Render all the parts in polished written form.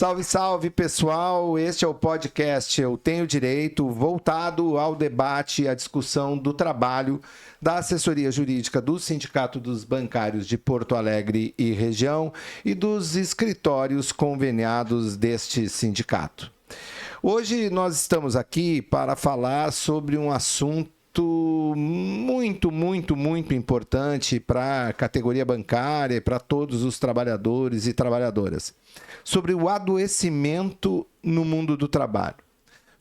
Salve, salve, pessoal! Este é o podcast Eu Tenho Direito, voltado ao debate e à discussão do trabalho da assessoria jurídica do Sindicato dos Bancários de Porto Alegre e região e dos escritórios conveniados deste sindicato. Hoje nós estamos aqui para falar sobre um assunto muito importante para a categoria bancária e para todos os trabalhadores e trabalhadoras, sobre o adoecimento no mundo do trabalho.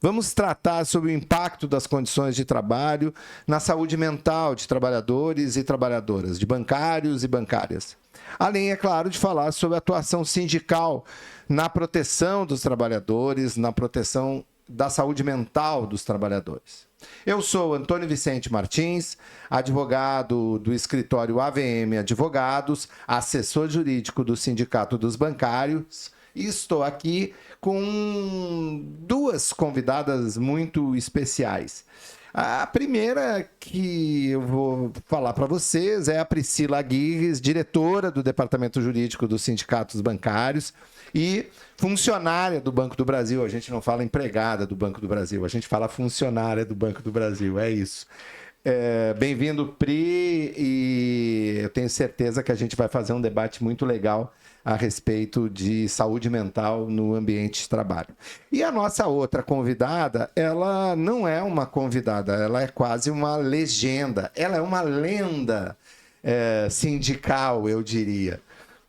Vamos tratar sobre o impacto das condições de trabalho na saúde mental de trabalhadores e trabalhadoras, de bancários e bancárias. Além, é claro, de falar sobre a atuação sindical na proteção dos trabalhadores, na proteção da saúde mental dos trabalhadores. Eu sou Antônio Vicente Martins, advogado do escritório AVM Advogados, assessor jurídico do Sindicato dos Bancários, e estou aqui com duas convidadas muito especiais. A primeira que eu vou falar para vocês é a Priscila Aguirres, diretora do Departamento Jurídico dos Sindicatos Bancários e funcionária do Banco do Brasil. A gente não fala empregada do Banco do Brasil, a gente fala funcionária do Banco do Brasil, é isso. Bem-vindo, Pri, e eu tenho certeza que a gente vai fazer um debate muito legal a respeito de saúde mental no ambiente de trabalho. E a nossa outra convidada, ela não é uma convidada, ela é quase uma legenda, ela é uma lenda sindical, eu diria,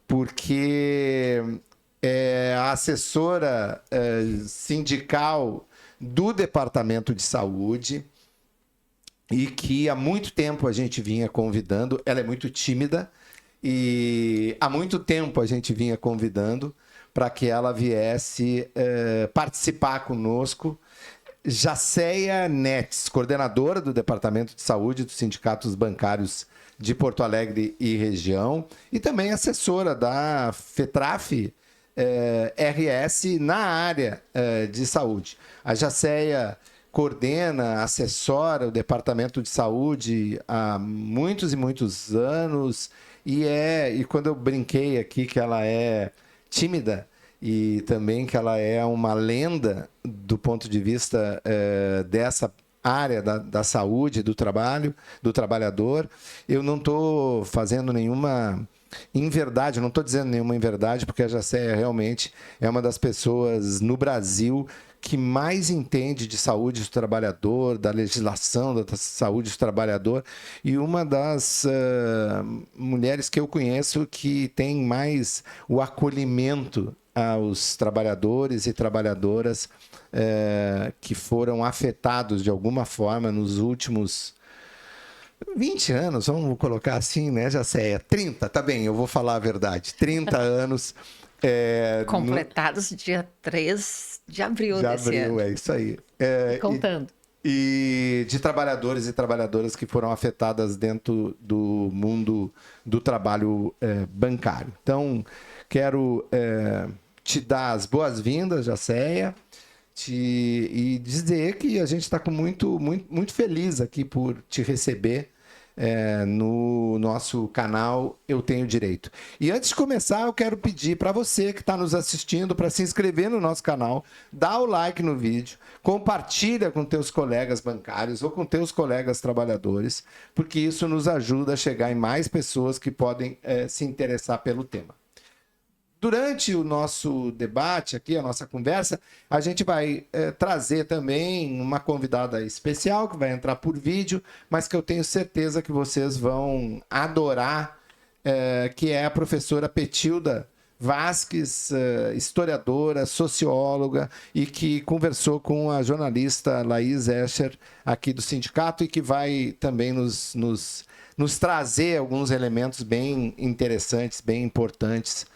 porque é a assessora sindical do Departamento de Saúde e que há muito tempo a gente vinha convidando. Ela é muito tímida e há muito tempo a gente vinha convidando para que ela viesse participar conosco. Jacéia Netes, coordenadora do Departamento de Saúde dos Sindicatos Bancários de Porto Alegre e região, e também assessora da FETRAF RS na área de saúde. A Jacéia coordena, assessora o Departamento de Saúde há muitos e muitos anos e quando eu brinquei aqui que ela é tímida e também que ela é uma lenda do ponto de vista dessa área da saúde, do trabalho, do trabalhador, eu não estou fazendo nenhuma inverdade, eu não estou dizendo nenhuma inverdade, porque a Jacéia realmente é uma das pessoas no Brasil que mais entende de saúde do trabalhador, da legislação da saúde do trabalhador, e uma das mulheres que eu conheço que tem mais o acolhimento aos trabalhadores e trabalhadoras que foram afetados de alguma forma nos últimos 20 anos, vamos colocar assim, né, Jacéia? 30, tá bem, eu vou falar a verdade. 30 anos. Completados dia 3 de abril desse ano. É isso aí. Contando. E de trabalhadores e trabalhadoras que foram afetadas dentro do mundo do trabalho bancário. Então, quero te dar as boas-vindas, Jacéia, e dizer que a gente está muito feliz aqui por te receber no nosso canal Eu Tenho Direito. E antes de começar, eu quero pedir para você que está nos assistindo para se inscrever no nosso canal, dá o like no vídeo, compartilha com teus colegas bancários ou com teus colegas trabalhadores, porque isso nos ajuda a chegar em mais pessoas que podem se interessar pelo tema. Durante o nosso debate aqui, a nossa conversa, a gente vai trazer também uma convidada especial que vai entrar por vídeo, mas que eu tenho certeza que vocês vão adorar, que é a professora Petilda Vasques, historiadora, socióloga, e que conversou com a jornalista Laís Escher aqui do sindicato e que vai também nos trazer alguns elementos bem interessantes, bem importantes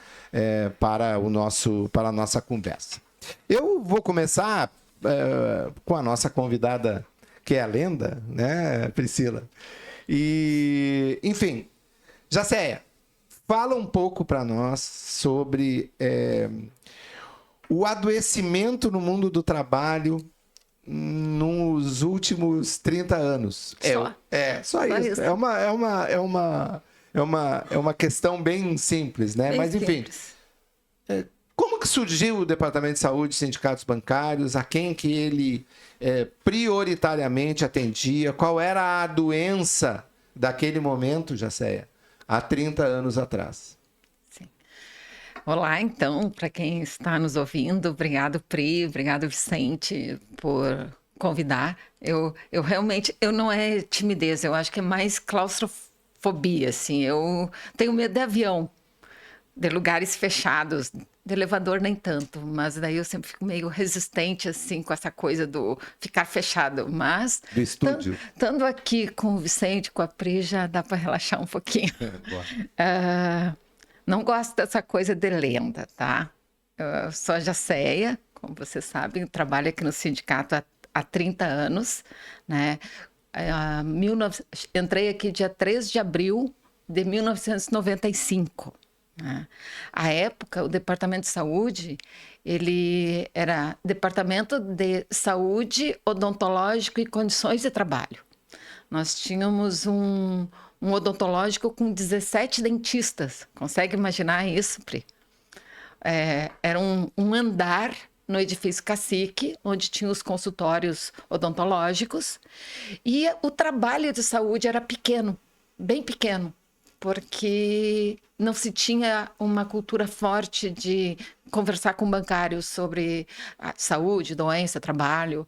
para a nossa conversa. Eu vou começar com a nossa convidada, que é a lenda, né, Priscila? E, enfim, Jacéia, fala um pouco para nós sobre o adoecimento no mundo do trabalho nos últimos 30 anos. Só isso. É uma questão bem simples, né? Bem Mas, enfim, simples. Como que surgiu o Departamento de Saúde, sindicatos bancários, a quem que ele prioritariamente atendia, qual era a doença daquele momento, Jacéia, há 30 anos atrás. Sim. Olá, então, para quem está nos ouvindo, obrigado, Pri, obrigado, Vicente, por convidar. Eu realmente, não é timidez, eu acho que é mais claustrofobia, assim. Eu tenho medo de avião, de lugares fechados, de elevador nem tanto, mas daí eu sempre fico meio resistente, assim, com essa coisa do ficar fechado. Mas, do estúdio. Estando aqui com o Vicente, com a Pri, já dá para relaxar um pouquinho. Não gosto dessa coisa de lenda, tá? Eu sou a Jacéia, como vocês sabem, trabalho aqui no sindicato há 30 anos, né? Entrei aqui dia 3 de abril de 1995. À época, o Departamento de Saúde, ele era Departamento de Saúde, Odontológico e Condições de Trabalho. Nós tínhamos um odontológico com 17 dentistas. Consegue imaginar isso, Pri? Era um andar no edifício Cacique, onde tinha os consultórios odontológicos, e o trabalho de saúde era pequeno, bem pequeno, porque não se tinha uma cultura forte de conversar com bancários sobre saúde, doença, trabalho.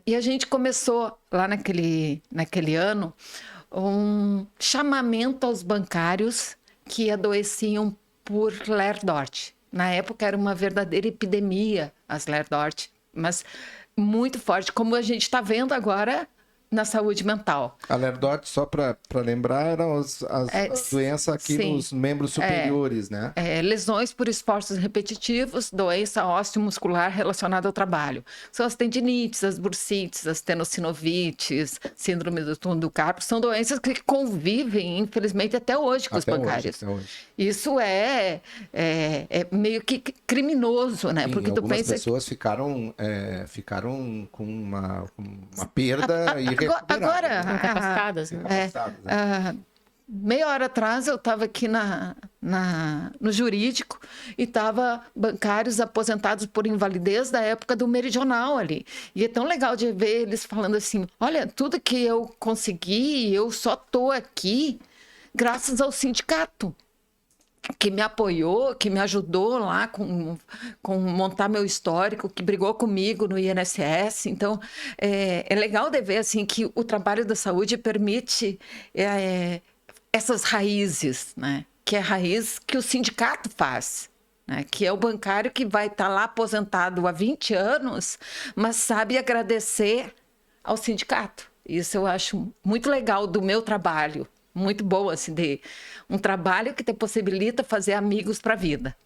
E a gente começou, lá naquele ano, um chamamento aos bancários que adoeciam por Ler-Dort. Na época era uma verdadeira epidemia, as Ler-Dort, mas muito forte, como a gente está vendo agora na saúde mental. A Ler-Dort, só para lembrar, eram as doenças aqui sim, nos membros superiores, né? Lesões por esforços repetitivos, doença ósseo-muscular relacionada ao trabalho. São as tendinites, as bursites, as tenossinovites, síndrome do túnel do carpo, são doenças que convivem, infelizmente, até hoje com os bancários. Até hoje. Isso é meio que criminoso, né? Sim, porque tu algumas pensa pessoas ficaram com uma perda agora incapacitadas, né? Meia hora atrás eu estava aqui no jurídico e estava bancários aposentados por invalidez da época do meridional ali. E é tão legal de ver eles falando assim, olha, tudo que eu consegui, eu só estou aqui graças ao sindicato, que me apoiou, que me ajudou lá com montar meu histórico, que brigou comigo no INSS. Então, é legal de ver assim, que o trabalho da saúde permite essas raízes, né? Que é a raiz que o sindicato faz, né? Que é o bancário que vai estar lá aposentado há 20 anos, mas sabe agradecer ao sindicato. Isso eu acho muito legal do meu trabalho. Muito boa, assim, de um trabalho que te possibilita fazer amigos para a vida.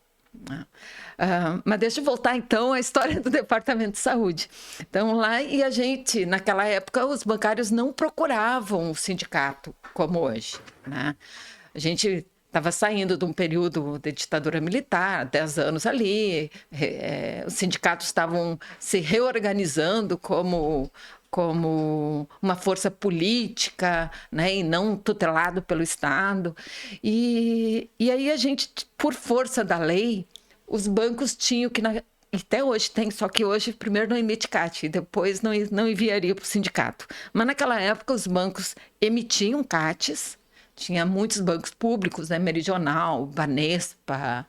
Mas deixa eu voltar, então, à história do Departamento de Saúde. Então, lá, e a gente, naquela época, os bancários não procuravam o sindicato como hoje, né? A gente estava saindo de um período de ditadura militar, 10 anos ali, os sindicatos estavam se reorganizando como uma força política, né, e não tutelado pelo Estado. E aí a gente, por força da lei, os bancos tinham que... Até hoje tem, só que hoje primeiro não emite CAT, depois não enviaria para o sindicato. Mas naquela época os bancos emitiam CATs, tinha muitos bancos públicos, né, Meridional, Banespa,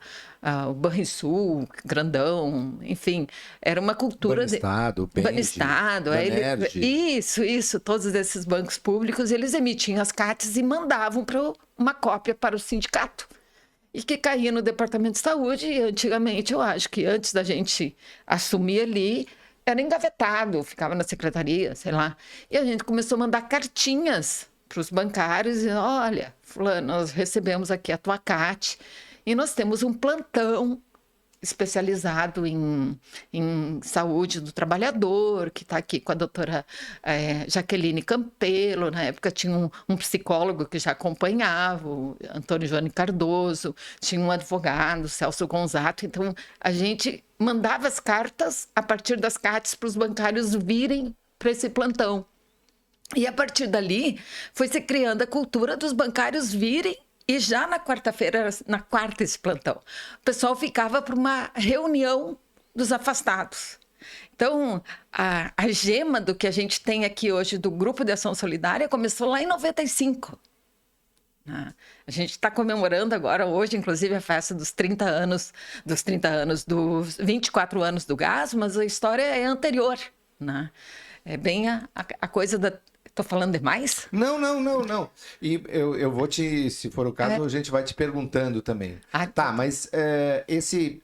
o Banrisul, Grandão, enfim, era uma cultura Banestado, Banestado, isso, todos esses bancos públicos, eles emitiam as CATs e mandavam uma cópia para o sindicato. E que caía no Departamento de Saúde, e antigamente, eu acho que antes da gente assumir ali, era engavetado, ficava na secretaria, sei lá. E a gente começou a mandar cartinhas para os bancários, e olha, fulano, nós recebemos aqui a tua CAT, e nós temos um plantão especializado em saúde do trabalhador, que está aqui com a doutora Jaqueline Campelo. Na época tinha um psicólogo que já acompanhava, o Antônio Joane Cardoso, tinha um advogado, Celso Gonzato. Então, a gente mandava as cartas a partir das CATs para os bancários virem para esse plantão. E a partir dali foi se criando a cultura dos bancários virem E já na quarta-feira, na quarta esse plantão, o pessoal ficava para uma reunião dos afastados. Então, a gema do que a gente tem aqui hoje do Grupo de Ação Solidária começou lá em 95. A gente está comemorando agora, hoje, inclusive, a festa dos 24 anos do gás, mas a história é anterior, né? É bem a coisa da... Estou falando demais? Não. E eu vou se for o caso, a gente vai te perguntando também. Tá, mas esse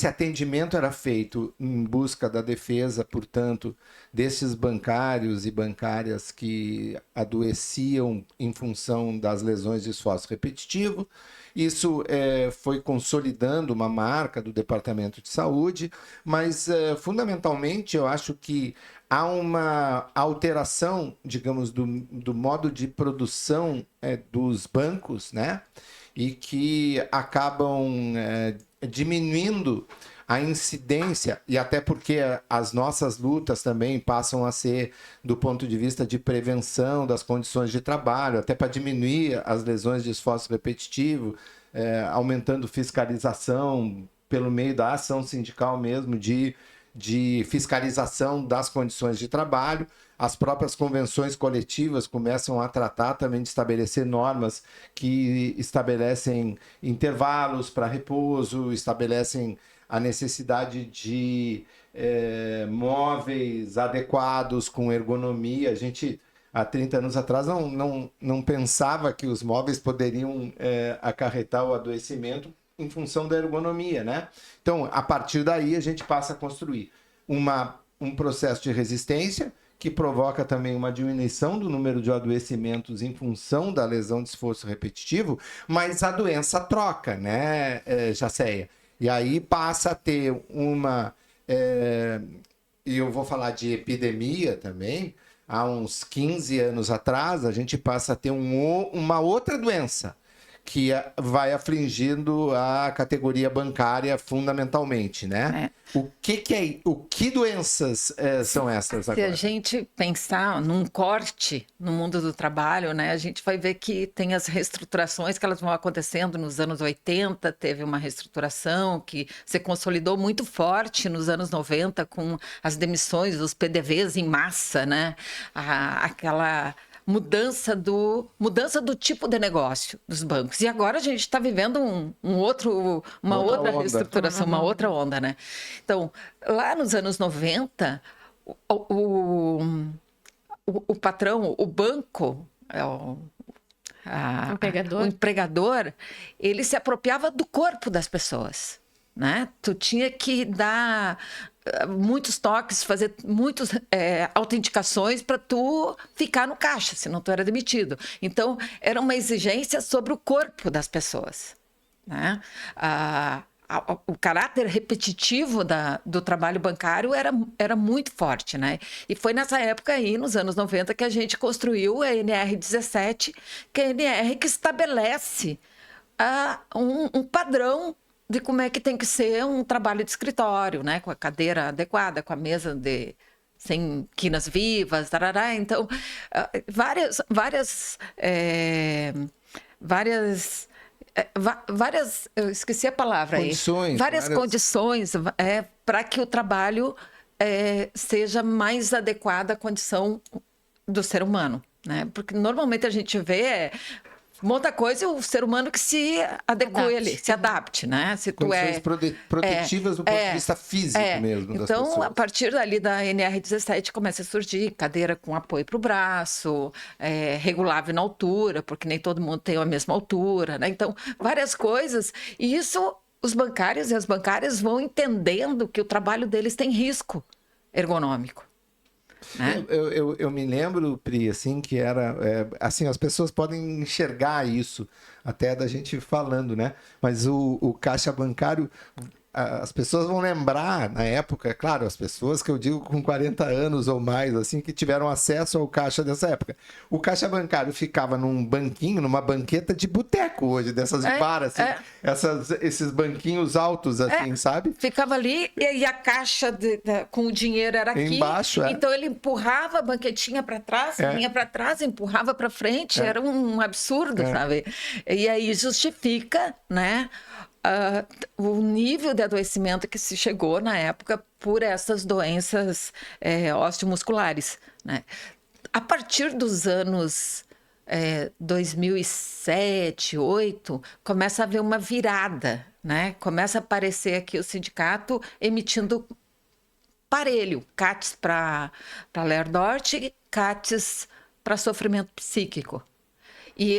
atendimento era feito em busca da defesa, portanto, desses bancários e bancárias que adoeciam em função das lesões de esforço repetitivo. Isso foi consolidando uma marca do Departamento de Saúde, mas fundamentalmente eu acho que há uma alteração, digamos, do modo de produção dos bancos, né? E que acabam diminuindo a incidência, e até porque as nossas lutas também passam a ser do ponto de vista de prevenção das condições de trabalho, até para diminuir as lesões de esforço repetitivo, aumentando fiscalização pelo meio da ação sindical mesmo, de fiscalização das condições de trabalho. As próprias convenções coletivas começam a tratar também de estabelecer normas que estabelecem intervalos para repouso, estabelecem a necessidade de móveis adequados com ergonomia. A gente, há 30 anos atrás, não pensava que os móveis poderiam acarretar o adoecimento em função da ergonomia, né? Então, a partir daí, a gente passa a construir um processo de resistência que provoca também uma diminuição do número de adoecimentos em função da lesão de esforço repetitivo, mas a doença troca, né, Jacéia? E aí passa a ter e eu vou falar de epidemia também, há uns 15 anos atrás, a gente passa a ter uma outra doença, que vai afligindo a categoria bancária fundamentalmente, né? O que doenças são essas agora? Se a gente pensar num corte no mundo do trabalho, né, a gente vai ver que tem as reestruturações que elas vão acontecendo nos anos 80, teve uma reestruturação que se consolidou muito forte nos anos 90 com as demissões, os PDVs em massa, né? Aquela mudança do tipo de negócio dos bancos. E agora a gente está vivendo uma outra reestruturação, uma outra onda, né? Então, lá nos anos 90, o patrão, o banco, o empregador, ele se apropriava do corpo das pessoas, né? Tu tinha que dar muitos toques, fazer muitas autenticações para tu ficar no caixa, senão tu era demitido. Então, era uma exigência sobre o corpo das pessoas, né? O caráter repetitivo do trabalho bancário era muito forte, né? E foi nessa época aí, nos anos 90, que a gente construiu a NR17, que é a NR que estabelece um padrão de como é que tem que ser um trabalho de escritório, né? Com a cadeira adequada, com a mesa sem quinas vivas, tarará. Então, várias eu esqueci a palavra condições, aí. Várias condições para que o trabalho seja mais adequado à condição do ser humano, né? Porque normalmente a gente vê monta coisa e o ser humano que se adeque, se adapte, né? Se tu condições protetivas do ponto de vista físico mesmo. Então, a partir dali da NR17 começa a surgir cadeira com apoio para o braço, regulável na altura, porque nem todo mundo tem a mesma altura, né? Então, várias coisas. E isso, os bancários e as bancárias vão entendendo que o trabalho deles tem risco ergonômico. Né? Eu me lembro, Pri, assim, que era... assim, as pessoas podem enxergar isso, até da gente falando, né? Mas o caixa bancário as pessoas vão lembrar, na época, claro, as pessoas que eu digo com 40 anos ou mais, assim, que tiveram acesso ao caixa dessa época. O caixa bancário ficava num banquinho, numa banqueta de boteco hoje, dessas de bar, assim, esses banquinhos altos, assim, sabe? Ficava ali e a caixa com o dinheiro era aqui. Embaixo, Então ele empurrava a banquetinha para trás, vinha para trás, empurrava para frente, era um absurdo, sabe? E aí justifica, né? O nível de adoecimento que se chegou na época por essas doenças osteomusculares, né? A partir dos anos 2007, 2008, começa a haver uma virada, né? Começa a aparecer aqui o sindicato emitindo parelho, CATs para Lerdort, CATs para sofrimento psíquico. E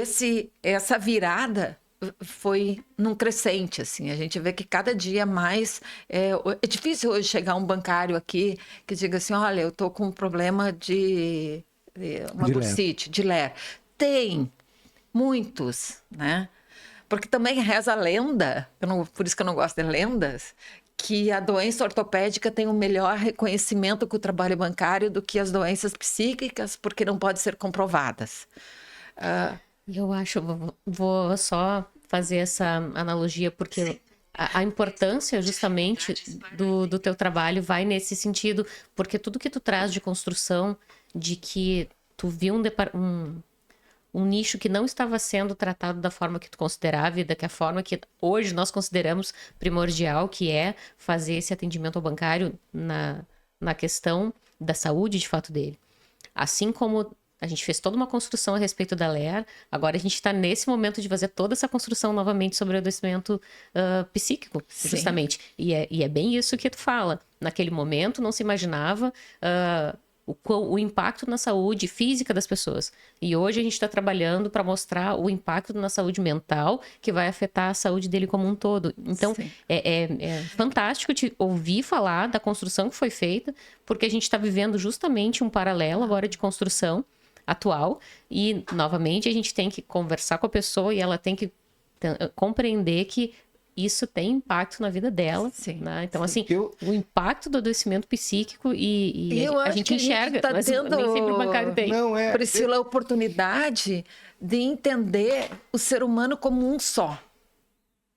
essa virada foi num crescente, assim. A gente vê que cada dia mais... É difícil hoje chegar um bancário aqui que diga assim, olha, eu estou com um problema de uma bursite, de LER. Tem muitos, né? Porque também reza a lenda, por isso que eu não gosto de lendas, que a doença ortopédica tem um melhor reconhecimento com o trabalho bancário do que as doenças psíquicas, porque não podem ser comprovadas. Eu acho, vou só fazer essa analogia, porque a importância justamente do teu trabalho vai nesse sentido, porque tudo que tu traz de construção, de que tu viu um nicho que não estava sendo tratado da forma que tu considerava e da forma que hoje nós consideramos primordial, que é fazer esse atendimento ao bancário na questão da saúde, de fato, dele. Assim como a gente fez toda uma construção a respeito da LER, agora a gente está nesse momento de fazer toda essa construção novamente sobre o adoecimento psíquico, justamente. E é bem isso que tu fala. Naquele momento não se imaginava o impacto na saúde física das pessoas. E hoje a gente está trabalhando para mostrar o impacto na saúde mental que vai afetar a saúde dele como um todo. Então, é fantástico te ouvir falar da construção que foi feita, porque a gente está vivendo justamente um paralelo agora de construção atual e, novamente, a gente tem que conversar com a pessoa e ela tem que compreender que isso tem impacto na vida dela, né? Então, assim, o impacto do adoecimento psíquico e a gente enxerga, tá mas tendo, nem sempre o bancário tem. Priscila, a oportunidade de entender o ser humano como um só,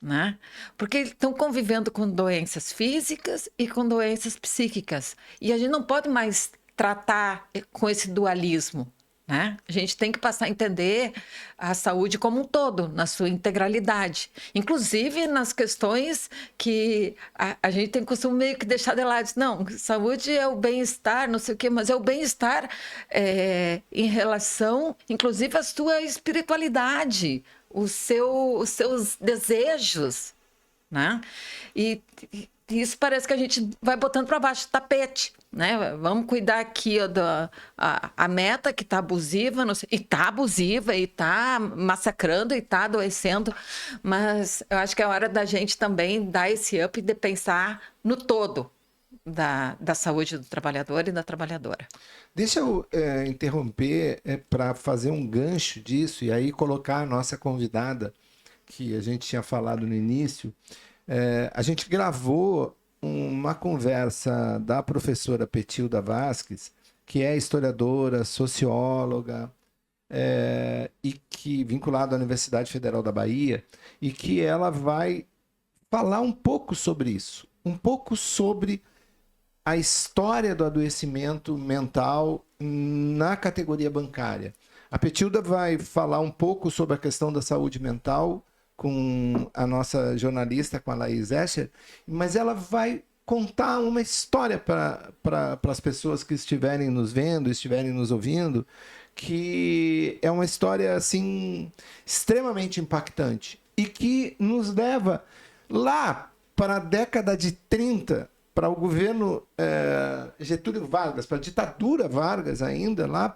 né? Porque eles estão convivendo com doenças físicas e com doenças psíquicas. E a gente não pode mais tratar com esse dualismo, né? A gente tem que passar a entender a saúde como um todo, na sua integralidade. Inclusive nas questões que a gente tem costume meio que deixar de lado. Não, saúde é o bem-estar, não sei o quê, mas é o bem-estar em relação, inclusive, à sua espiritualidade, os seus desejos, né? E isso parece que a gente vai botando para baixo do tapete, né? Vamos cuidar aqui a meta que está abusiva, não sei, e está abusiva, e está massacrando, e está adoecendo, mas eu acho que é hora da gente também dar esse up de pensar no todo da saúde do trabalhador e da trabalhadora. Deixa eu interromper para fazer um gancho disso e aí colocar a nossa convidada, que a gente tinha falado no início. A gente gravou uma conversa da professora Petilda Vasques, que é historiadora, socióloga, e que vinculada à Universidade Federal da Bahia, e que ela vai falar um pouco sobre isso, um pouco sobre a história do adoecimento mental na categoria bancária. A Petilda vai falar um pouco sobre a questão da saúde mental com a nossa jornalista, com a Laís Escher, mas ela vai contar uma história para as pessoas que estiverem nos vendo, estiverem nos ouvindo, que é uma história assim extremamente impactante e que nos leva lá para a década de 30, para o governo Getúlio Vargas, para a ditadura Vargas ainda, lá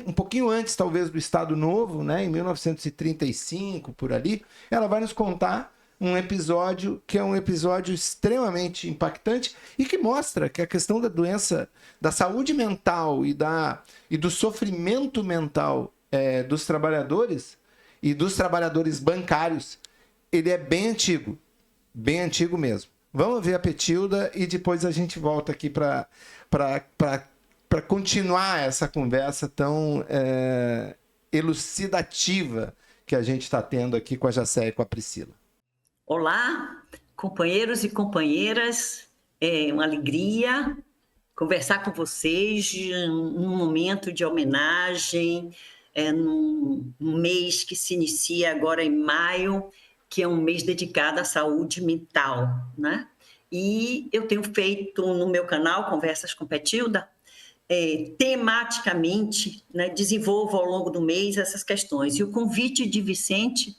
um pouquinho antes, talvez, do Estado Novo, né, em 1935, por ali. Ela vai nos contar um episódio que é um episódio extremamente impactante e que mostra que a questão da doença, da saúde mental e do sofrimento mental dos trabalhadores e dos trabalhadores bancários, ele é bem antigo. bem antigo mesmo. Vamos ver a Petilda e depois a gente volta aqui para continuar essa conversa tão elucidativa que a gente está tendo aqui com a Jacéia e com a Priscila. Olá, companheiros e companheiras, é uma alegria conversar com vocês num momento de homenagem, num mês que se inicia agora em maio, que é um mês dedicado à saúde mental, né? E eu tenho feito no meu canal, Conversas com Petilda, tematicamente, né, desenvolvo ao longo do mês essas questões. E o convite de Vicente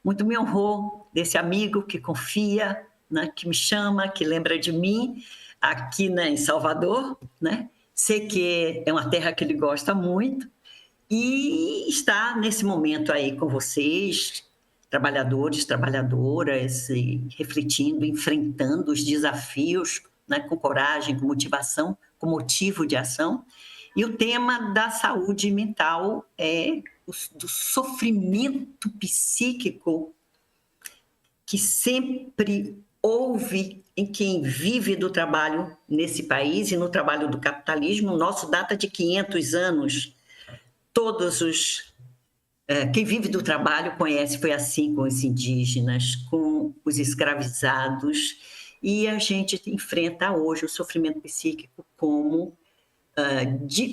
muito me honrou, desse amigo que confia, né, que me chama, que lembra de mim, aqui, né, em Salvador, né? Sei que é uma terra que ele gosta muito e está nesse momento aí com vocês, trabalhadores, trabalhadoras, e refletindo, enfrentando os desafios, né, com coragem, com motivação, com motivo de ação. E o tema da saúde mental é do sofrimento psíquico que sempre houve em quem vive do trabalho nesse país e no trabalho do capitalismo. O nosso data de 500 anos, quem vive do trabalho conhece, foi assim com os indígenas, com os escravizados, e a gente enfrenta hoje o sofrimento psíquico como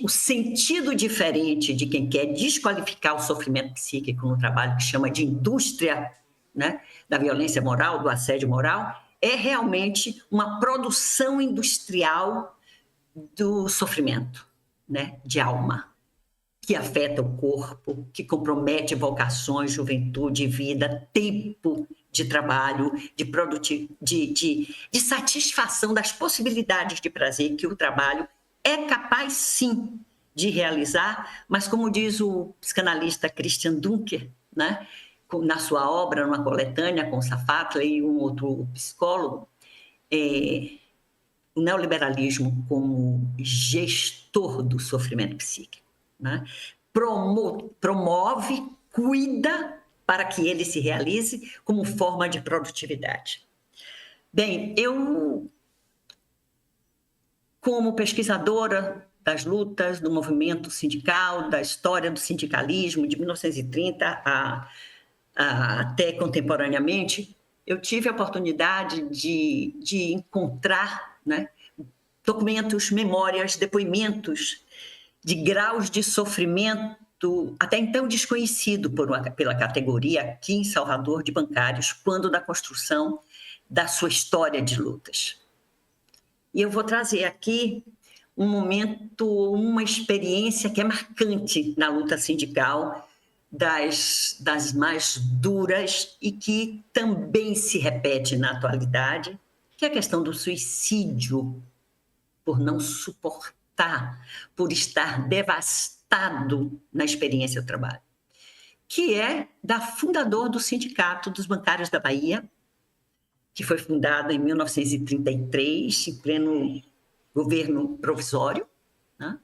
o sentido diferente de quem quer desqualificar o sofrimento psíquico no trabalho, que chama de indústria, né, da violência moral, do assédio moral, é realmente uma produção industrial do sofrimento, né, de alma, que afeta o corpo, que compromete vocações, juventude, vida, tempo de trabalho, de satisfação das possibilidades de prazer que o trabalho é capaz, sim, de realizar, mas como diz o psicanalista Christian Dunker, né, na sua obra, numa coletânea com Safatli e um outro psicólogo, o neoliberalismo como gestor do sofrimento psíquico, né, promove, cuida para que ele se realize como forma de produtividade. Bem, eu, como pesquisadora das lutas, do movimento sindical, da história do sindicalismo, de 1930 até contemporaneamente, eu tive a oportunidade de encontrar, né, documentos, memórias, depoimentos de graus de sofrimento até então desconhecido pela categoria aqui em Salvador de bancários, quando da construção da sua história de lutas. E eu vou trazer aqui um momento, uma experiência que é marcante na luta sindical, das mais duras e que também se repete na atualidade, que é a questão do suicídio, por não suportar, por estar devastado na experiência do trabalho, que é da fundador do Sindicato dos Bancários da Bahia, que foi fundado em 1933, em pleno governo provisório, né?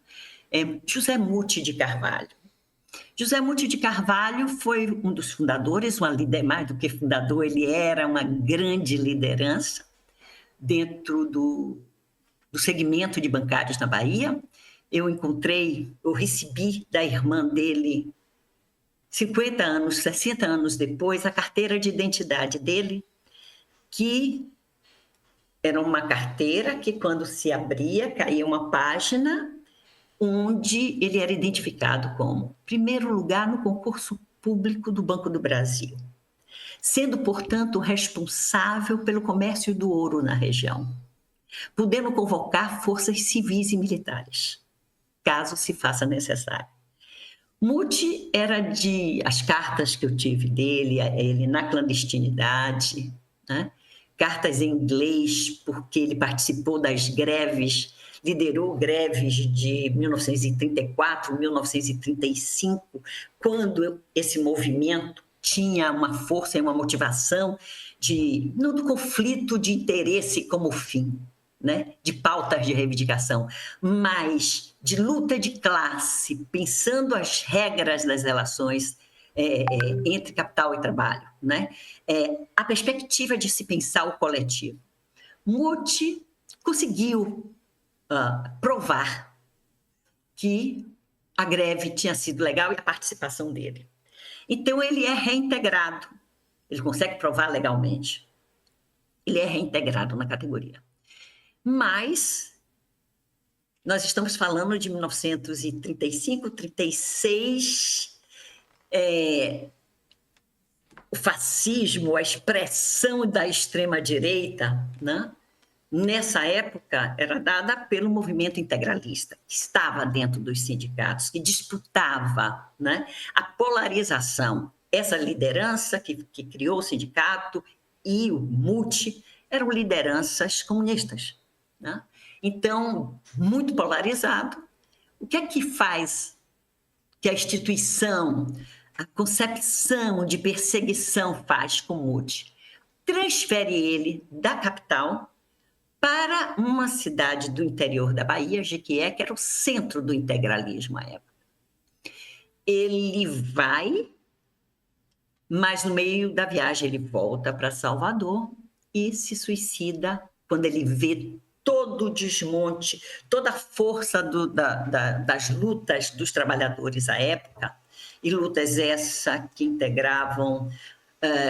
José Muti de Carvalho. José Muti de Carvalho foi um dos fundadores, uma líder, mais do que fundador, ele era uma grande liderança dentro do segmento de bancários na Bahia. Eu recebi da irmã dele, 50 anos, 60 anos depois, a carteira de identidade dele, que era uma carteira que, quando se abria, caía uma página onde ele era identificado como primeiro lugar no concurso público do Banco do Brasil, sendo, portanto, responsável pelo comércio do ouro na região, podendo convocar forças civis e militares, caso se faça necessário. Muti era as cartas que eu tive dele, ele na clandestinidade, né? Cartas em inglês, porque ele participou das greves, liderou greves de 1934, 1935, quando esse movimento tinha uma força e uma motivação não do conflito de interesse como fim, né, de pautas de reivindicação, mas de luta de classe, pensando as regras das relações entre capital e trabalho, né? A perspectiva de se pensar o coletivo. Muti conseguiu provar que a greve tinha sido legal e a participação dele. Então, ele é reintegrado. Ele consegue provar legalmente. Ele é reintegrado na categoria. Mas nós estamos falando de 1935, 36, o fascismo, a expressão da extrema-direita, né? Nessa época, era dada pelo movimento integralista, que estava dentro dos sindicatos, que disputava, né, a polarização. Essa liderança que criou o sindicato e o MUT eram lideranças comunistas, né? Então, muito polarizado. O que é que faz que a instituição, a concepção de perseguição faz com o MUT? Transfere ele da capital para uma cidade do interior da Bahia, Jequié, que era o centro do integralismo à época. Ele vai, mas no meio da viagem ele volta para Salvador e se suicida quando ele vê todo o desmonte, toda a força das lutas dos trabalhadores à época, e lutas essas que integravam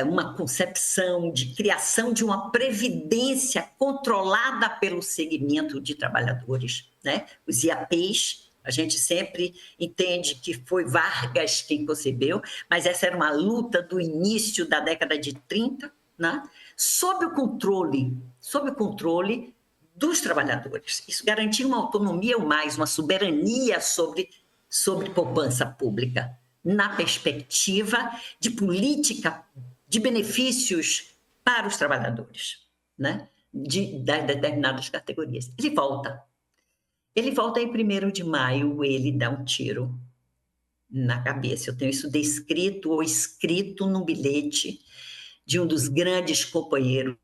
uma concepção de criação de uma previdência controlada pelo segmento de trabalhadores, né? Os IAPs, a gente sempre entende que foi Vargas quem concebeu, mas essa era uma luta do início da década de 30, né? sob o controle dos trabalhadores. Isso garantia uma autonomia ou mais, uma soberania sobre poupança pública, na perspectiva de política de benefícios para os trabalhadores, né? de determinadas categorias. Ele volta em 1º de maio, ele dá um tiro na cabeça. Eu tenho isso descrito ou escrito num bilhete de um dos grandes companheiros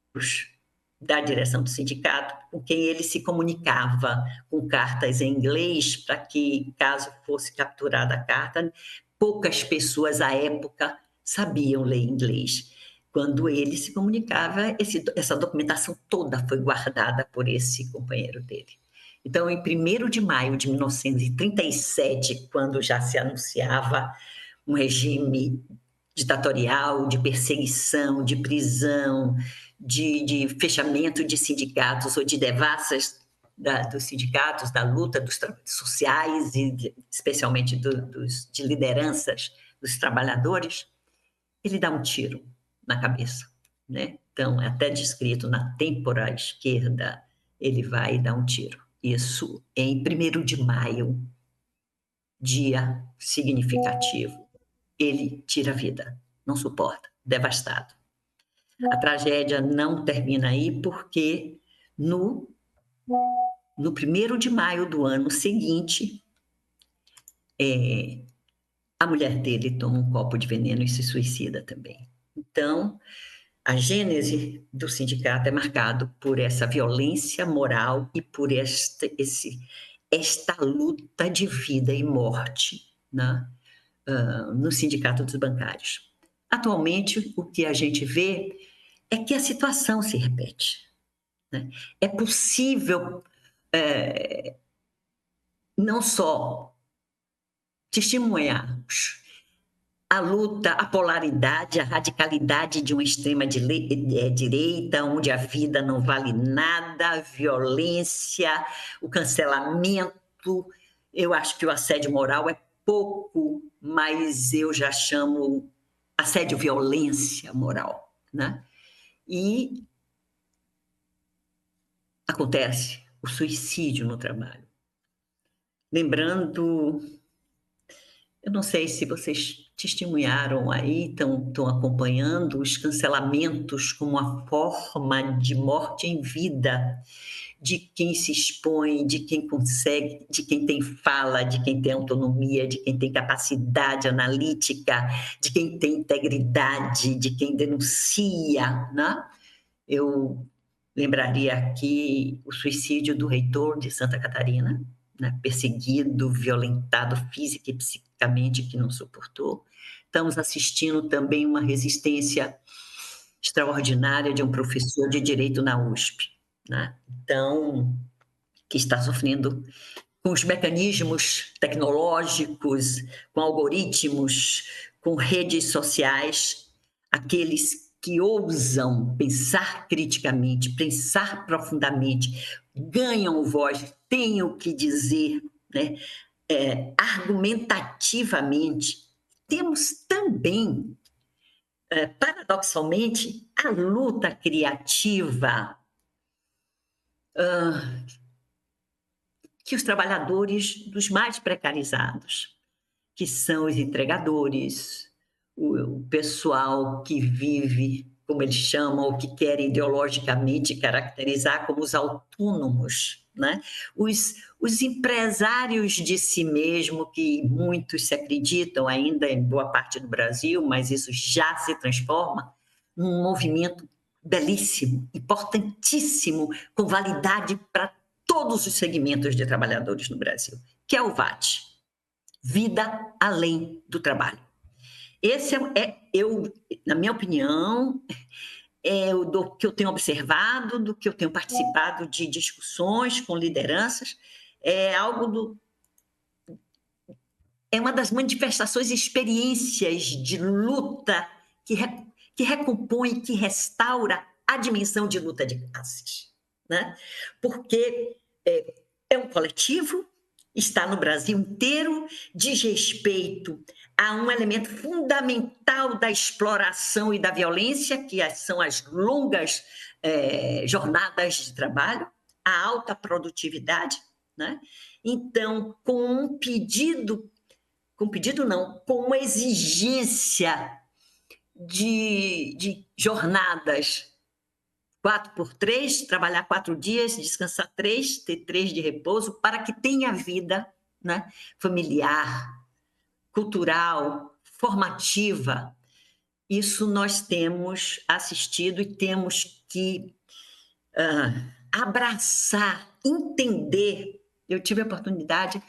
da direção do sindicato, com quem ele se comunicava com cartas em inglês, para que, caso fosse capturada a carta, poucas pessoas à época sabiam ler inglês. Quando ele se comunicava, essa documentação toda foi guardada por esse companheiro dele. Então, em 1º de maio de 1937, quando já se anunciava um regime ditatorial, de perseguição, de prisão, de fechamento de sindicatos ou de devassas dos sindicatos, da luta dos sociais e especialmente de lideranças dos trabalhadores, ele dá um tiro na cabeça, né? Então, é até descrito na têmpora esquerda, ele vai dar um tiro. Isso em 1º de maio, dia significativo. Ele tira a vida, não suporta, devastado. A tragédia não termina aí porque no 1º de maio do ano seguinte, a mulher dele toma um copo de veneno e se suicida também. Então, a gênese do sindicato é marcado por essa violência moral e por esta luta de vida e morte, né? No Sindicato dos Bancários. Atualmente, o que a gente vê é que a situação se repete, né? É possível não só testemunharmos a luta, a polaridade, a radicalidade de uma extrema-direita, onde a vida não vale nada, a violência, o cancelamento. Eu acho que o assédio moral é pouco, mas eu já chamo assédio-violência moral, né? E acontece o suicídio no trabalho. Lembrando, eu não sei se vocês testemunharam aí, estão acompanhando os cancelamentos como uma forma de morte em vida, de quem se expõe, de quem consegue, de quem tem fala, de quem tem autonomia, de quem tem capacidade analítica, de quem tem integridade, de quem denuncia, né? Eu lembraria aqui o suicídio do reitor de Santa Catarina, né? Perseguido, violentado física e psicicamente, que não suportou. Estamos assistindo também uma resistência extraordinária de um professor de direito na USP, né? Então, que está sofrendo com os mecanismos tecnológicos, com algoritmos, com redes sociais, aqueles que ousam pensar criticamente, pensar profundamente, ganham voz, têm o que dizer, né? Argumentativamente. Temos também, paradoxalmente, a luta criativa que os trabalhadores dos mais precarizados, que são os entregadores, o pessoal que vive, como eles chamam, ou que querem ideologicamente caracterizar como os autônomos, né? Os empresários de si mesmo, que muitos se acreditam ainda em boa parte do Brasil, mas isso já se transforma num movimento belíssimo, importantíssimo, com validade para todos os segmentos de trabalhadores no Brasil, que é o VAT, Vida Além do Trabalho. Esse na minha opinião, do que eu tenho observado, do que eu tenho participado de discussões com lideranças, é uma das manifestações e experiências de luta que recompõe, que restaura a dimensão de luta de classes, né? Porque é um coletivo, está no Brasil inteiro, diz respeito a um elemento fundamental da exploração e da violência, que são as longas jornadas de trabalho, a alta produtividade, né? Então, com uma exigência de jornadas 4x3, trabalhar 4 dias, descansar 3, ter 3 de repouso, para que tenha vida, né? Familiar, cultural, formativa. Isso nós temos assistido e temos que abraçar, entender. Eu tive a oportunidade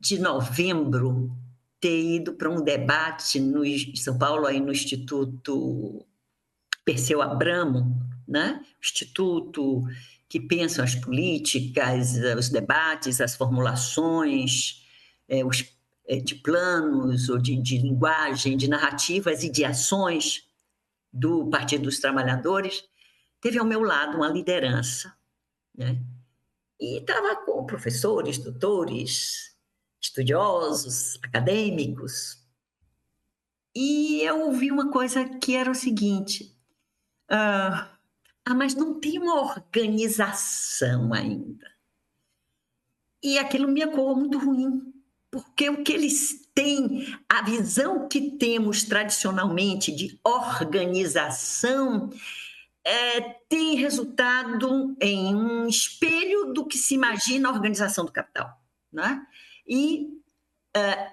de, em novembro, ter ido para um debate em São Paulo, aí no Instituto Perseu Abramo, né? Instituto que pensa as políticas, os debates, as formulações, de planos ou de linguagem, de narrativas e de ações do Partido dos Trabalhadores. Teve ao meu lado uma liderança, né? E estava com professores, doutores, estudiosos, acadêmicos. E eu ouvi uma coisa que era o seguinte: mas não tem uma organização ainda. E aquilo me ecoou muito ruim, porque o que eles têm, a visão que temos tradicionalmente de organização, tem resultado em um espelho do que se imagina a organização do capital, né? E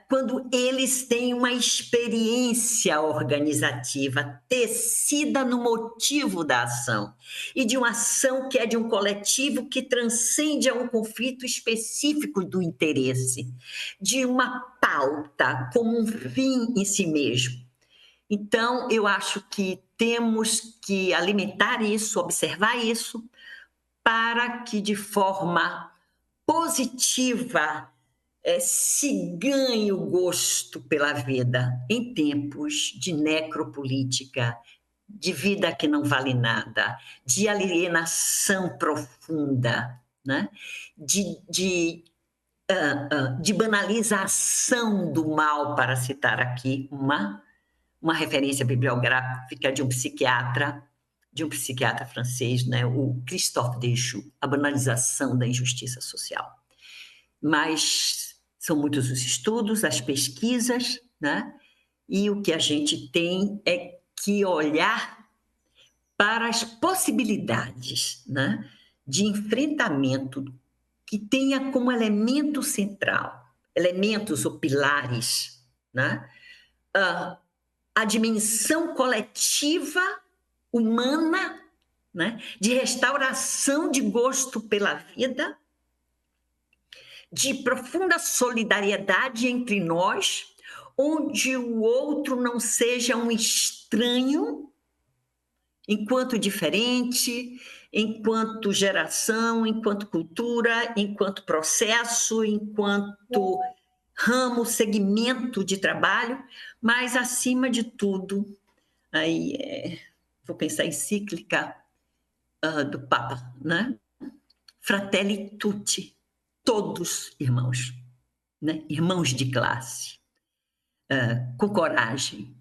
quando eles têm uma experiência organizativa tecida no motivo da ação, e de uma ação que é de um coletivo que transcende a um conflito específico do interesse, de uma pauta como um fim em si mesmo. Então, eu acho que temos que alimentar isso, observar isso, para que de forma positiva se ganhe o gosto pela vida em tempos de necropolítica, de vida que não vale nada, de alienação profunda, né? de banalização do mal, para citar aqui uma referência bibliográfica de um psiquiatra francês, né? O Christophe Dejoux, A Banalização da Injustiça Social. Mas são muitos os estudos, as pesquisas, né? E o que a gente tem é que olhar para as possibilidades, né, de enfrentamento que tenha como elemento central, elementos ou pilares, né, a dimensão coletiva humana, né, de restauração de gosto pela vida, de profunda solidariedade entre nós, onde o outro não seja um estranho, enquanto diferente, enquanto geração, enquanto cultura, enquanto processo, enquanto ramo, segmento de trabalho, mas, acima de tudo, aí vou pensar em encíclica do Papa, né? Fratelli tutti, todos irmãos, né? Irmãos de classe, com coragem,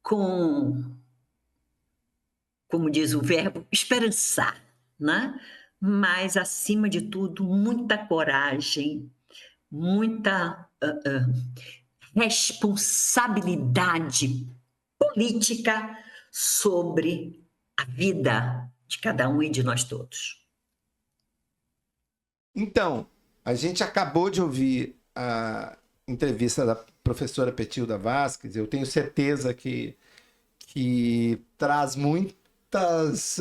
com, como diz o verbo, esperançar, né? Mas, acima de tudo, muita coragem, muita responsabilidade política sobre a vida de cada um e de nós todos. Então, a gente acabou de ouvir a entrevista da professora Petilda Vasques. Eu tenho certeza que traz muitas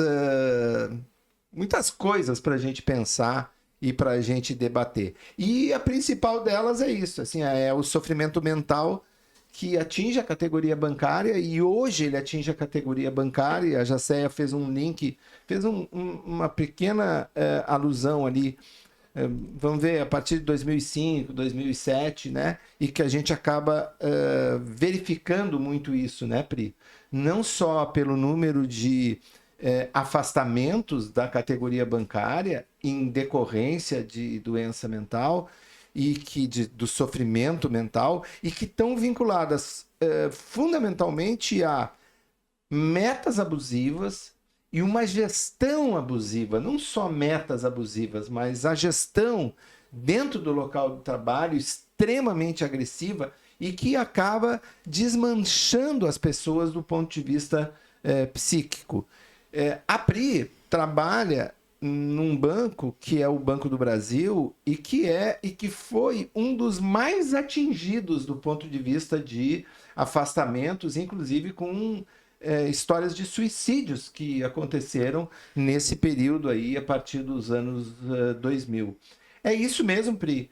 coisas para a gente pensar e para a gente debater. E a principal delas é isso, assim, é o sofrimento mental que atinge a categoria bancária, e hoje ele atinge a categoria bancária. A Jacéia fez um link, fez uma pequena alusão ali, vamos ver, a partir de 2005, 2007, né? E que a gente acaba verificando muito isso, né, Pri? Não só pelo número de afastamentos da categoria bancária em decorrência de doença mental e do sofrimento mental, e que estão vinculadas fundamentalmente a metas abusivas e uma gestão abusiva. Não só metas abusivas, mas a gestão dentro do local de trabalho extremamente agressiva e que acaba desmanchando as pessoas do ponto de vista psíquico. A Pri trabalha num banco que é o Banco do Brasil e que foi um dos mais atingidos do ponto de vista de afastamentos, inclusive com histórias de suicídios que aconteceram nesse período aí, a partir dos anos 2000. É isso mesmo, Pri.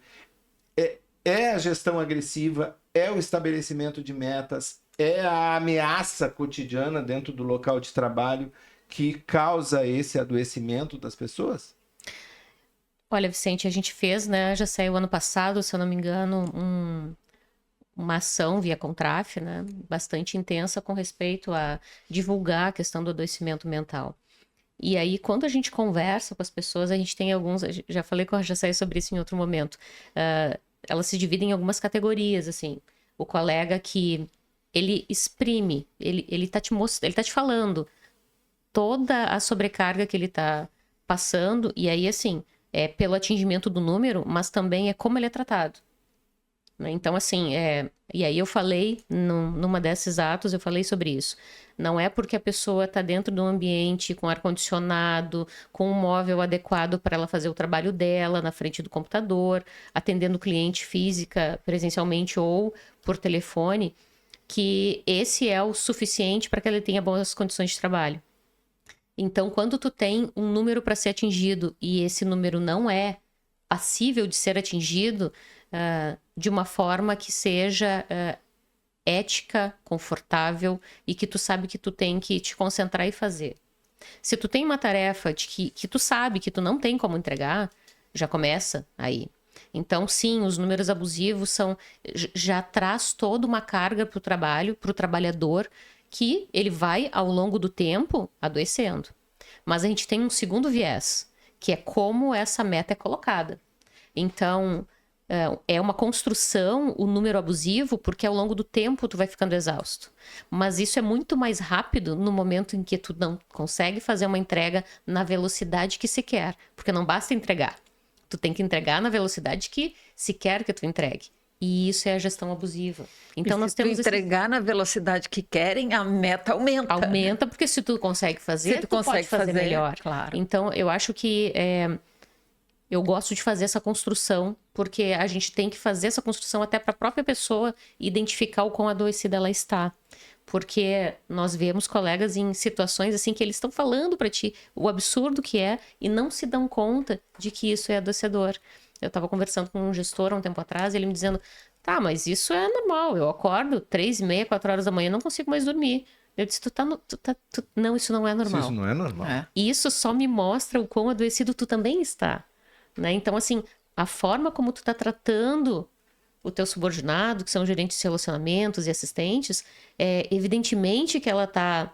É a gestão agressiva, é o estabelecimento de metas, é a ameaça cotidiana dentro do local de trabalho que causa esse adoecimento das pessoas? Olha, Vicente, a gente fez, né, já saiu ano passado, se eu não me engano, uma ação via Contraf, né, bastante intensa com respeito a divulgar a questão do adoecimento mental. E aí, quando a gente conversa com as pessoas, a gente tem alguns, já falei com a Jacéia sobre isso em outro momento, elas se dividem em algumas categorias, assim. O colega que ele exprime, ele tá te falando toda a sobrecarga que ele tá passando, e aí, assim, é pelo atingimento do número, mas também é como ele é tratado. Então, assim, e aí eu falei, numa desses atos, eu falei sobre isso. Não é porque a pessoa está dentro de um ambiente com ar-condicionado, com um móvel adequado para ela fazer o trabalho dela, na frente do computador, atendendo o cliente física, presencialmente ou por telefone, que esse é o suficiente para que ela tenha boas condições de trabalho. Então, quando tu tem um número para ser atingido e esse número não é passível de ser atingido de uma forma que seja ética, confortável e que tu sabe que tu tem que te concentrar e fazer. Se tu tem uma tarefa de que tu sabe que tu não tem como entregar, já começa aí. Então, sim, os números abusivos já traz toda uma carga para o trabalho, para o trabalhador, que ele vai, ao longo do tempo, adoecendo. Mas a gente tem um segundo viés, que é como essa meta é colocada. Então, é uma construção, o número abusivo, porque ao longo do tempo tu vai ficando exausto. Mas isso é muito mais rápido no momento em que tu não consegue fazer uma entrega na velocidade que se quer. Porque não basta entregar. Tu tem que entregar na velocidade que se quer que tu entregue. E isso é a gestão abusiva. Então, nós temos entregar na velocidade que querem, a meta aumenta. Aumenta, porque se tu consegue fazer, tu pode fazer melhor. Claro. Então, eu acho que eu gosto de fazer essa construção, porque a gente tem que fazer essa construção até para a própria pessoa identificar o quão adoecida ela está. Porque nós vemos colegas em situações assim que eles estão falando para ti o absurdo que é e não se dão conta de que isso é adoecedor. Eu estava conversando com um gestor há um tempo atrás, ele me dizendo, tá, mas isso é normal, eu acordo 3h30, 4 horas da manhã, não consigo mais dormir. Eu disse, não, isso não é normal. Isso não é normal. E isso só me mostra o quão adoecido tu também está, né? Então, assim, a forma como tu tá tratando o teu subordinado, que são gerentes de relacionamentos e assistentes, evidentemente que ela tá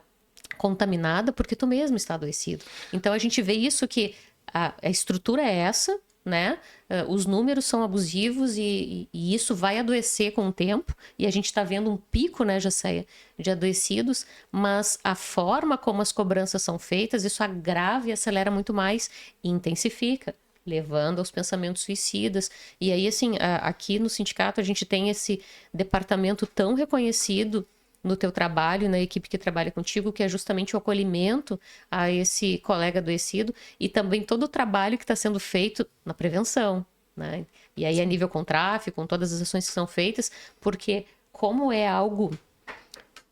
contaminada porque tu mesmo está adoecido. Então, a gente vê isso que a estrutura é essa, né? Os números são abusivos e isso vai adoecer com o tempo. E a gente está vendo um pico, né, Jaceia, de adoecidos, mas a forma como as cobranças são feitas, isso agrava e acelera muito mais e intensifica, levando aos pensamentos suicidas. E aí, assim, aqui no sindicato a gente tem esse departamento tão reconhecido no teu trabalho, na equipe que trabalha contigo, que é justamente o acolhimento a esse colega adoecido e também todo o trabalho que está sendo feito na prevenção, né? E aí a nível com tráfico, com todas as ações que são feitas, porque como é algo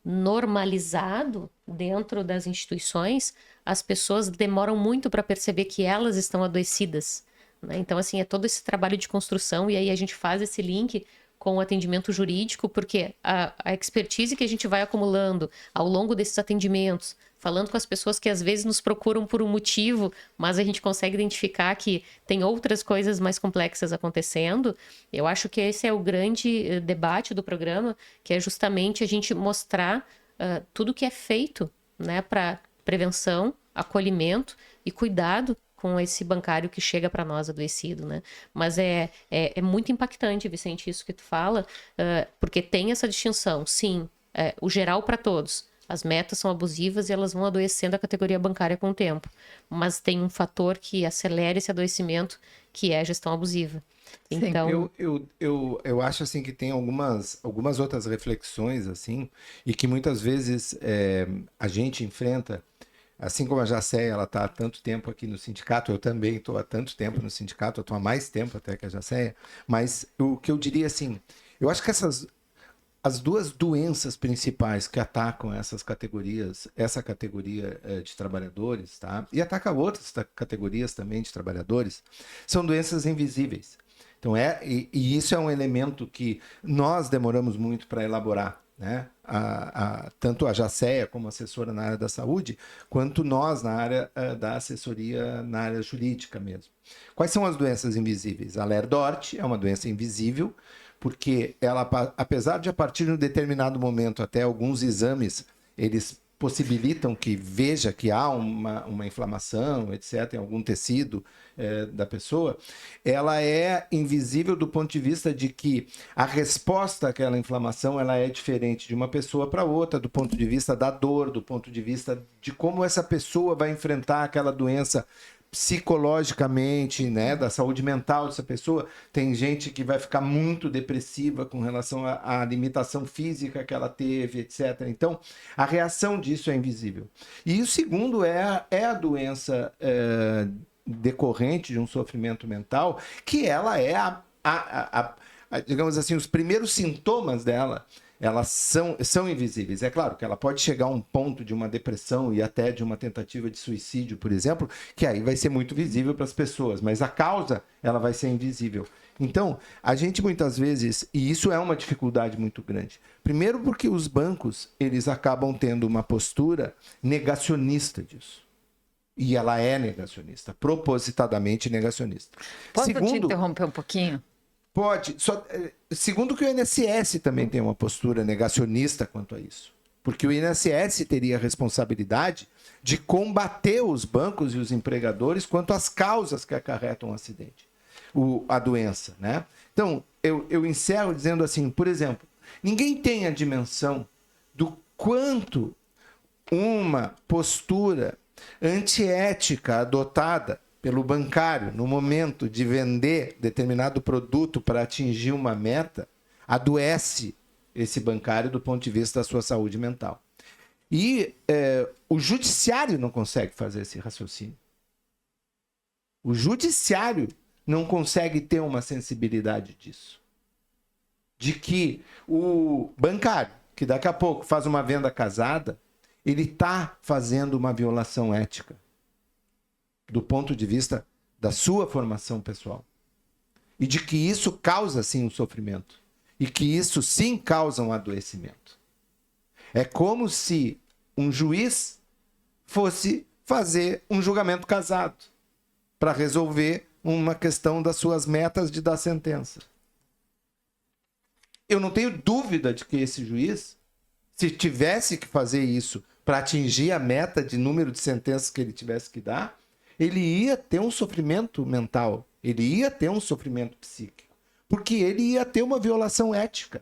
normalizado dentro das instituições, as pessoas demoram muito para perceber que elas estão adoecidas, né? Então, assim, é todo esse trabalho de construção e aí a gente faz esse link com o atendimento jurídico, porque a expertise que a gente vai acumulando ao longo desses atendimentos, falando com as pessoas que às vezes nos procuram por um motivo, mas a gente consegue identificar que tem outras coisas mais complexas acontecendo, eu acho que esse é o grande debate do programa, que é justamente a gente mostrar tudo que é feito, né, para prevenção, acolhimento e cuidado com esse bancário que chega para nós adoecido, né? Mas é muito impactante, Vicente, isso que tu fala, porque tem essa distinção, sim, o geral para todos. As metas são abusivas e elas vão adoecendo a categoria bancária com o tempo. Mas tem um fator que acelera esse adoecimento, que é a gestão abusiva. Então... Eu acho assim que tem algumas outras reflexões assim, e que muitas vezes a gente enfrenta. Assim como a Jaceia, ela está há tanto tempo aqui no sindicato, eu também estou há tanto tempo no sindicato, eu estou há mais tempo até que a Jaceia, mas o que eu diria assim, eu acho que as duas doenças principais que atacam essas categorias, essa categoria de trabalhadores, tá? E ataca outras categorias também de trabalhadores, são doenças invisíveis. Então e isso é um elemento que nós demoramos muito para elaborar, né? Tanto a Jaceia como assessora na área da saúde, quanto nós na área da assessoria na área jurídica mesmo. Quais são as doenças invisíveis? A Ler-Dort é uma doença invisível, porque ela, apesar de a partir de um determinado momento, até alguns exames, eles possibilitam que veja que há uma inflamação, etc., em algum tecido da pessoa, ela é invisível do ponto de vista de que a resposta àquela inflamação ela é diferente de uma pessoa para outra, do ponto de vista da dor, do ponto de vista de como essa pessoa vai enfrentar aquela doença psicologicamente, né, da saúde mental dessa pessoa. Tem gente que vai ficar muito depressiva com relação à limitação física que ela teve, etc. Então, a reação disso é invisível. E o segundo é a doença decorrente de um sofrimento mental, que ela é digamos assim, os primeiros sintomas dela, elas são invisíveis. É claro que ela pode chegar a um ponto de uma depressão e até de uma tentativa de suicídio, por exemplo, que aí vai ser muito visível para as pessoas, mas a causa, ela vai ser invisível. Então, a gente muitas vezes, e isso é uma dificuldade muito grande, primeiro porque os bancos, eles acabam tendo uma postura negacionista disso. E ela é negacionista, propositadamente negacionista. Posso te interromper um pouquinho? Pode. Segundo que o INSS também tem uma postura negacionista quanto a isso. Porque o INSS teria a responsabilidade de combater os bancos e os empregadores quanto às causas que acarretam o acidente, a doença, né? Então, eu encerro dizendo assim, por exemplo, ninguém tem a dimensão do quanto uma postura antiética adotada pelo bancário no momento de vender determinado produto para atingir uma meta adoece esse bancário do ponto de vista da sua saúde mental. E o judiciário não consegue fazer esse raciocínio. O judiciário não consegue ter uma sensibilidade disso. De que o bancário, que daqui a pouco faz uma venda casada, ele está fazendo uma violação ética do ponto de vista da sua formação pessoal. e de que isso causa, sim, um sofrimento. E que isso, sim, causa um adoecimento. É como se um juiz fosse fazer um julgamento casado para resolver uma questão das suas metas de dar sentença. Eu não tenho dúvida de que esse juiz, se tivesse que fazer isso para atingir a meta de número de sentenças que ele tivesse que dar, ele ia ter um sofrimento mental, ele ia ter um sofrimento psíquico, porque ele ia ter uma violação ética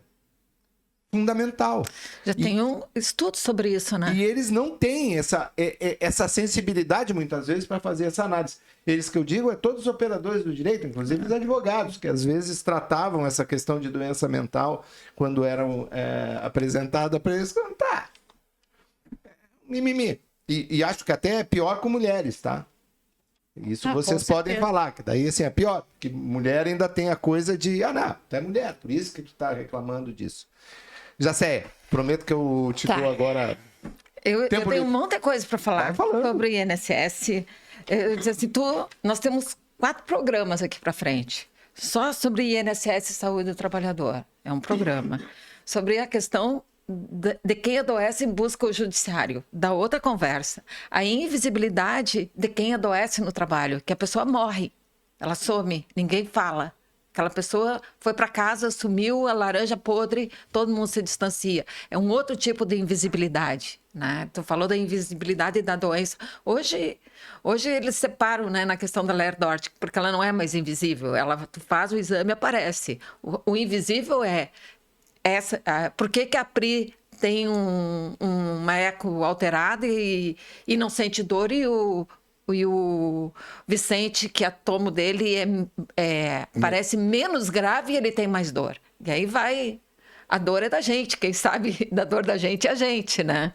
fundamental. Já tem um estudo sobre isso, né? E eles não têm essa sensibilidade, muitas vezes, para fazer essa análise. Eles que eu digo, todos os operadores do direito, inclusive os advogados, que às vezes tratavam essa questão de doença mental quando eram apresentada para eles. Tá, mimimi. E acho que até é pior com mulheres, tá? Isso vocês podem falar, que daí assim é pior, porque mulher ainda tem a coisa de, não, tu é mulher, por isso que tu tá reclamando disso. Jacéia, prometo que eu te dou agora... Eu tenho um monte de coisa para falar sobre o INSS. Eu disse assim, nós temos 4 programas aqui para frente. Só sobre INSS e Saúde do Trabalhador. É um programa. Sobre a questão de quem adoece e busca o judiciário. Da outra conversa. A invisibilidade de quem adoece no trabalho. Que a pessoa morre. Ela some. Ninguém fala. Aquela pessoa foi para casa, sumiu, a laranja podre, todo mundo se distancia. É um outro tipo de invisibilidade, né? Tu falou da invisibilidade e da doença. Hoje eles separam, né, na questão da Lerdort, porque ela não é mais invisível. Tu faz o exame e aparece. O invisível é essa. Por que a Pri tem uma eco alterada e não sente dor e o Vicente, que a tomo dele parece menos grave e ele tem mais dor. E aí a dor é da gente, quem sabe da dor da gente é a gente, né?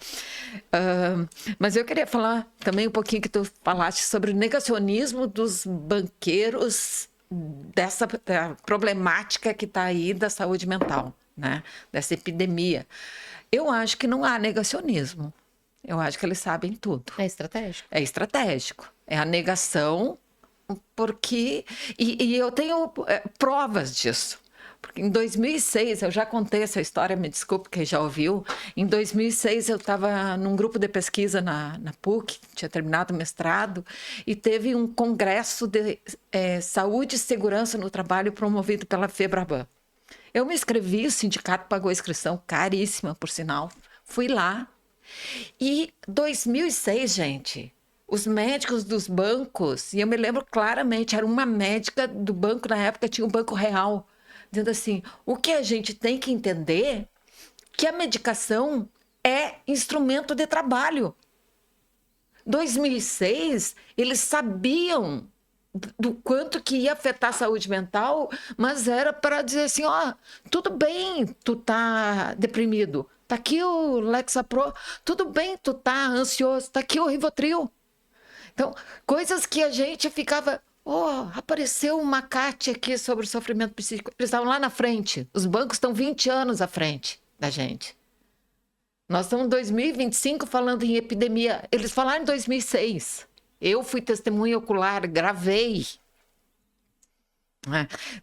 Mas eu queria falar também um pouquinho que tu falaste sobre o negacionismo dos banqueiros dessa problemática que está aí da saúde mental, né? Dessa epidemia. Eu acho que não há negacionismo. Eu acho que eles sabem tudo. É estratégico. É estratégico. É a negação, porque... E eu tenho provas disso. Porque em 2006, eu já contei essa história, me desculpe quem já ouviu. Em 2006, eu estava num grupo de pesquisa na PUC, tinha terminado o mestrado, e teve um congresso de saúde e segurança no trabalho promovido pela FEBRABAN. Eu me inscrevi, o sindicato pagou a inscrição, caríssima, por sinal. Fui lá. E 2006, gente, os médicos dos bancos, e eu me lembro claramente, era uma médica do banco, na época tinha o Banco Real, dizendo assim, o que a gente tem que entender que a medicação é instrumento de trabalho. 2006, eles sabiam do quanto que ia afetar a saúde mental, mas era para dizer assim, tudo bem, tu tá deprimido. Tá aqui o Lexapro, tudo bem, tu tá ansioso, tá aqui o Rivotril. Então, coisas que a gente ficava, apareceu uma CAT aqui sobre o sofrimento psíquico. Eles estavam lá na frente, os bancos estão 20 anos à frente da gente. Nós estamos em 2025 falando em epidemia, eles falaram em 2006. Eu fui testemunha ocular, gravei.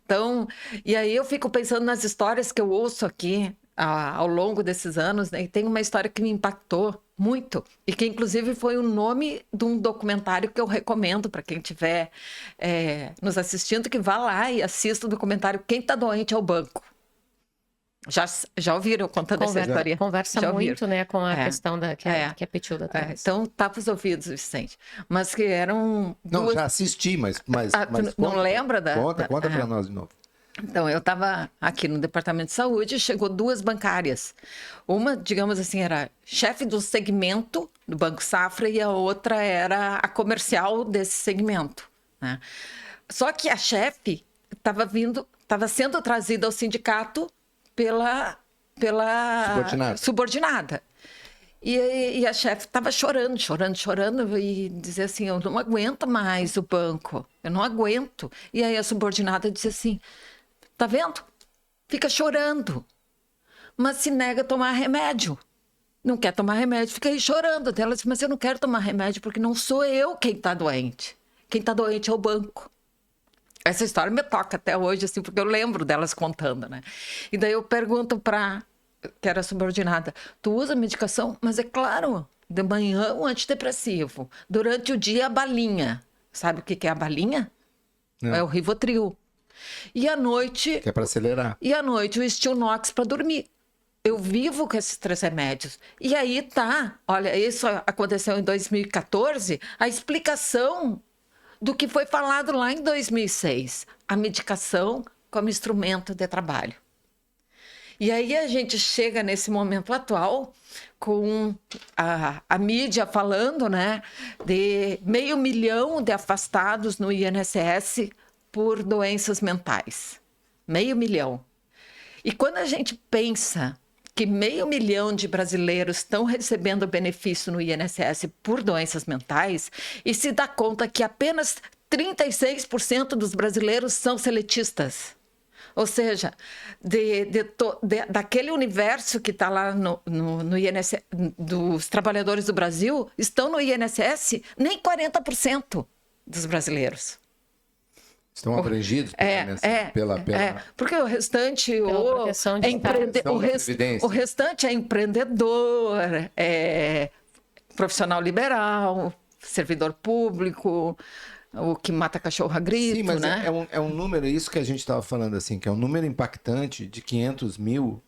Então, e aí eu fico pensando nas histórias que eu ouço aqui, ao longo desses anos, né? E tem uma história que me impactou muito e que inclusive foi o nome de um documentário que eu recomendo para quem estiver nos assistindo, que vá lá e assista o documentário Quem Tá Doente é o Banco. Já ouviram contando essa história? Conversa muito, né, com a questão que a Petilda traz. Então, tapa os ouvidos, Vicente. Mas que eram Não, já assisti, mas não lembra da... Conta para nós de novo. Então, eu estava aqui no departamento de saúde, chegou 2 bancárias. Uma, digamos assim, era chefe do segmento do Banco Safra e a outra era a comercial desse segmento, né? Só que a chefe estava sendo trazida ao sindicato pela subordinada. E a chefe estava chorando e dizia assim, eu não aguento mais o banco, eu não aguento. E aí a subordinada disse assim, tá vendo? Fica chorando, mas se nega a tomar remédio. Não quer tomar remédio, fica aí chorando. Ela disse, mas eu não quero tomar remédio porque não sou eu quem está doente. Quem está doente é o banco. Essa história me toca até hoje, assim, porque eu lembro delas contando, né? E daí eu pergunto que era subordinada, tu usa medicação? Mas é claro, de manhã um antidepressivo, durante o dia a balinha. Sabe o que é a balinha? Não. É o Rivotril. E à noite... Que é para acelerar. E à noite o Stilnox para dormir. Eu vivo com esses 3 remédios. E aí tá, olha, isso aconteceu em 2014, a explicação do que foi falado lá em 2006. A medicação como instrumento de trabalho. E aí a gente chega nesse momento atual com a mídia falando, né, de 500 mil de afastados no INSS por doenças mentais. 500 mil. E quando a gente pensa que 500 mil de brasileiros estão recebendo benefício no INSS por doenças mentais, e se dá conta que apenas 36% dos brasileiros são seletistas. Ou seja, daquele universo que está lá no INSS, dos trabalhadores do Brasil, estão no INSS nem 40% dos brasileiros. Estão abrangidos pela... porque o restante o restante é empreendedor, é profissional liberal, servidor público, o que mata cachorro a grito. Sim, mas né? é um número, isso que a gente estava falando, assim, que é um número impactante de 500 mil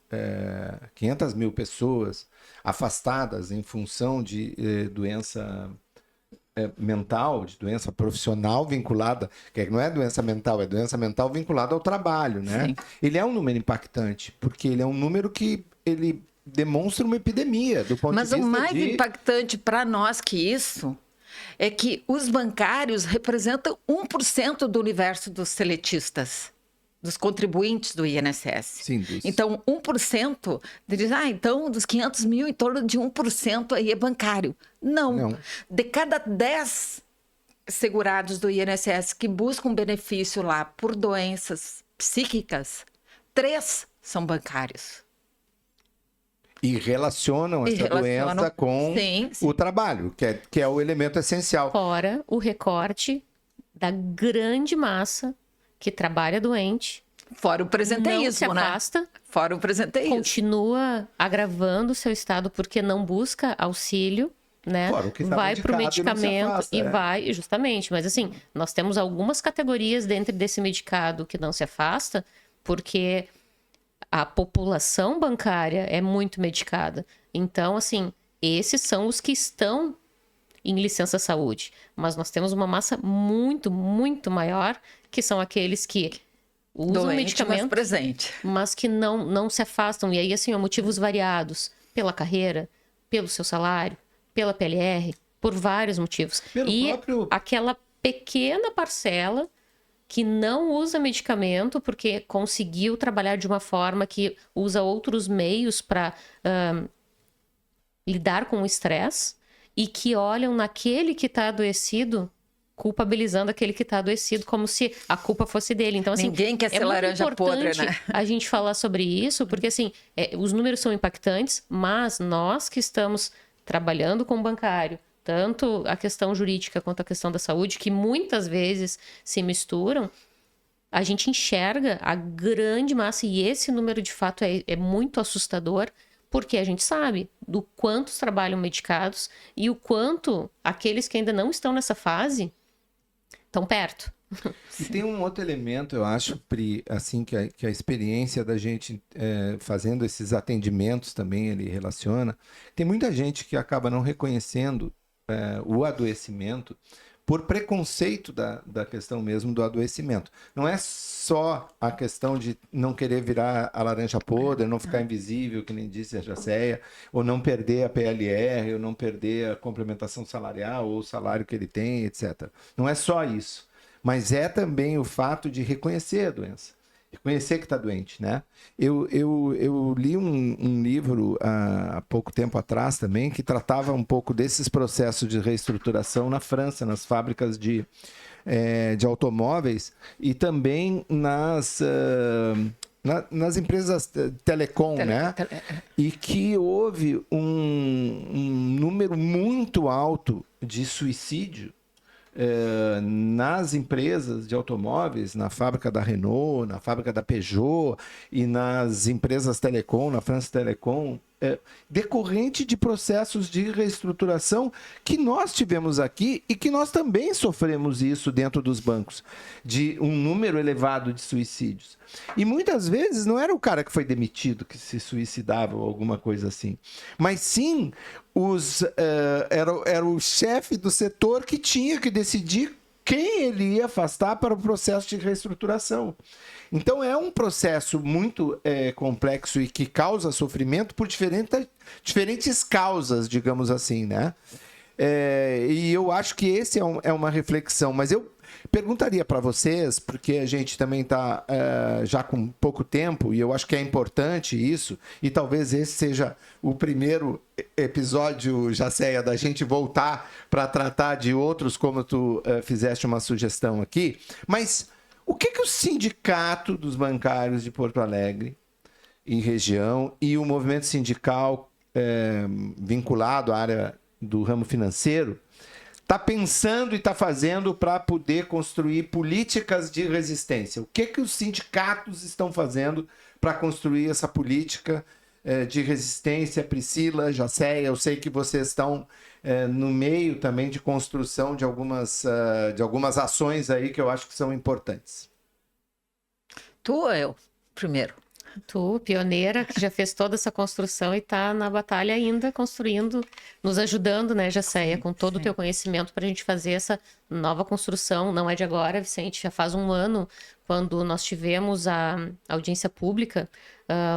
pessoas afastadas em função de doença mental, de doença profissional vinculada, que não é doença mental, é doença mental vinculada ao trabalho, né? Sim. Ele é um número impactante, porque ele é um número que ele demonstra uma epidemia do ponto de vista Mas o mais impactante para nós que isso é que os bancários representam 1% do universo dos seletistas, dos contribuintes do INSS. Sim, dos... Então, 1% diz, então dos 500 mil, em torno de 1% aí é bancário. Não. De cada 10 segurados do INSS que buscam benefício lá por doenças psíquicas, 3 são bancários. E relacionam essa doença com o trabalho, que é o elemento essencial. Fora o recorte da grande massa que trabalha doente. Fora o presenteísmo, não se afasta, Fora o presenteísmo. Continua agravando o seu estado porque não busca auxílio, né? Fora o que tá vai para o medicamento afasta, vai, justamente. Mas assim, nós temos algumas categorias dentro desse medicado que não se afasta, porque a população bancária é muito medicada. Então, assim, esses são os que estão em licença saúde. Mas nós temos uma massa muito, muito maior, que são aqueles que usam medicamento, mas que não se afastam. E aí, assim, motivos variados. Pela carreira, pelo seu salário, pela PLR, por vários motivos. Aquela pequena parcela que não usa medicamento porque conseguiu trabalhar de uma forma que usa outros meios para lidar com o estresse e que olham naquele que está adoecido, culpabilizando aquele que está adoecido como se a culpa fosse dele. Então, assim, ninguém quer ser laranja podre, né? A gente falar sobre isso, porque assim, os números são impactantes, mas nós que estamos trabalhando com o bancário, tanto a questão jurídica quanto a questão da saúde, que muitas vezes se misturam, a gente enxerga a grande massa, e esse número de fato é muito assustador, porque a gente sabe do quantos trabalham medicados e o quanto aqueles que ainda não estão nessa fase estão perto. E tem um outro elemento, eu acho, Pri, assim, que a experiência da gente fazendo esses atendimentos também, ele relaciona. Tem muita gente que acaba não reconhecendo o adoecimento por preconceito da questão mesmo do adoecimento. Não é só a questão de não querer virar a laranja podre, não ficar invisível, que nem disse a Jacéia, ou não perder a PLR, ou não perder a complementação salarial, ou o salário que ele tem, etc. Não é só isso. Mas é também o fato de reconhecer a doença. Reconhecer que está doente, né? Eu li um livro há pouco tempo atrás também, que tratava um pouco desses processos de reestruturação na França, nas fábricas de automóveis e também nas empresas telecom, né? E que houve um número muito alto de suicídio nas empresas de automóveis, na fábrica da Renault, na fábrica da Peugeot e nas empresas Telecom, na France Telecom, decorrente de processos de reestruturação que nós tivemos aqui e que nós também sofremos isso dentro dos bancos, de um número elevado de suicídios. E muitas vezes não era o cara que foi demitido que se suicidava ou alguma coisa assim, mas sim era o chefe do setor que tinha que decidir quem ele ia afastar para o processo de reestruturação. Então é um processo muito complexo e que causa sofrimento por diferentes causas, digamos assim, né? E eu acho que esse é uma reflexão, mas eu perguntaria para vocês, porque a gente também está já com pouco tempo, e eu acho que é importante isso, e talvez esse seja o primeiro episódio, Jacéia, da gente voltar para tratar de outros, como tu fizeste uma sugestão aqui, mas o que o Sindicato dos Bancários de Porto Alegre e região e o movimento sindical vinculado à área do ramo financeiro está pensando e está fazendo para poder construir políticas de resistência? O que os sindicatos estão fazendo para construir essa política de resistência? Priscila, Jacéia, eu sei que vocês estão no meio também de construção de algumas ações aí que eu acho que são importantes. Tu ou eu? Primeiro. Tu, pioneira, que já fez toda essa construção e está na batalha ainda, construindo, nos ajudando, né, Jacéia, com todo o teu conhecimento para a gente fazer essa nova construção. Não é de agora, Vicente, já faz um ano, quando nós tivemos a audiência pública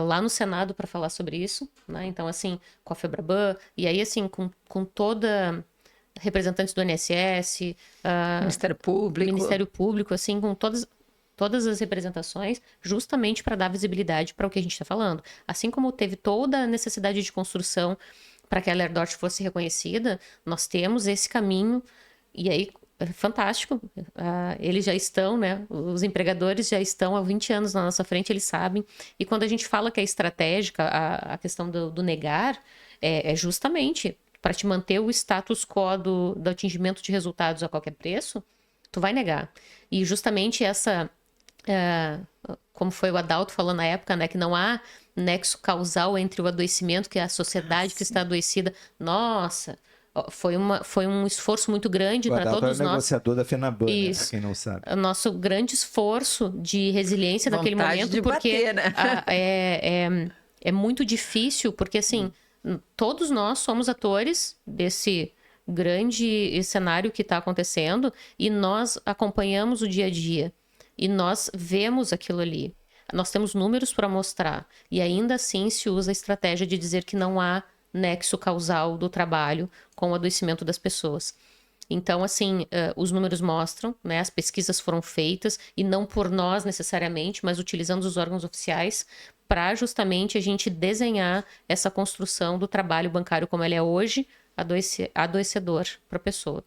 lá no Senado para falar sobre isso, né? Então, assim, com a FEBRABAN, e aí, assim, com toda representantes do INSS, Ministério Público, assim, com todas as representações, justamente para dar visibilidade para o que a gente está falando. Assim como teve toda a necessidade de construção para que a Lerdort fosse reconhecida, nós temos esse caminho, e aí, fantástico, eles já estão, né, os empregadores já estão há 20 anos na nossa frente, eles sabem, e quando a gente fala que é estratégica, a questão do negar, é justamente para te manter o status quo do atingimento de resultados a qualquer preço, tu vai negar. E justamente essa... como foi o Adalto falando na época, né, que não há nexo causal entre o adoecimento, que é a sociedade que está adoecida. Nossa, foi um esforço muito grande para todos nós. O negociador da FENABAN, né, para quem não sabe. O nosso grande esforço de resiliência naquele momento, porque bater, né? É muito difícil, porque assim, todos nós somos atores desse grande cenário que está acontecendo e nós acompanhamos o dia a dia. E nós vemos aquilo ali. Nós temos números para mostrar. E ainda assim se usa a estratégia de dizer que não há nexo causal do trabalho com o adoecimento das pessoas. Então, assim, os números mostram, né? As pesquisas foram feitas, e não por nós necessariamente, mas utilizando os órgãos oficiais, para justamente a gente desenhar essa construção do trabalho bancário como ele é hoje, adoecedor para a pessoa.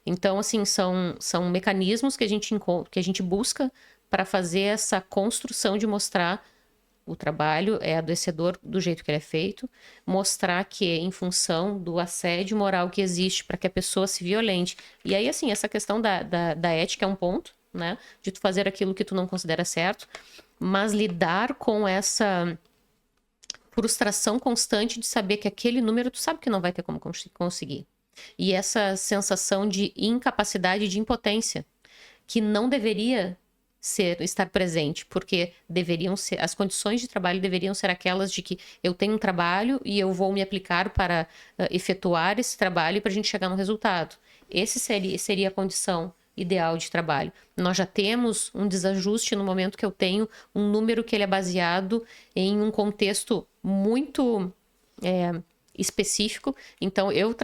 Então, assim, são mecanismos que a gente busca para fazer essa construção de mostrar o trabalho é adoecedor do jeito que ele é feito, mostrar que em função do assédio moral que existe para que a pessoa se violente. E aí, assim, essa questão da ética é um ponto, né? De tu fazer aquilo que tu não considera certo, mas lidar com essa frustração constante de saber que aquele número tu sabe que não vai ter como conseguir. E essa sensação de incapacidade, de impotência, que não deveria estar presente, porque as condições de trabalho deveriam ser aquelas de que eu tenho um trabalho e eu vou me aplicar para efetuar esse trabalho para a gente chegar no resultado. Esse seria a condição ideal de trabalho. Nós já temos um desajuste no momento que eu tenho um número que ele é baseado em um contexto muito específico. Então, eu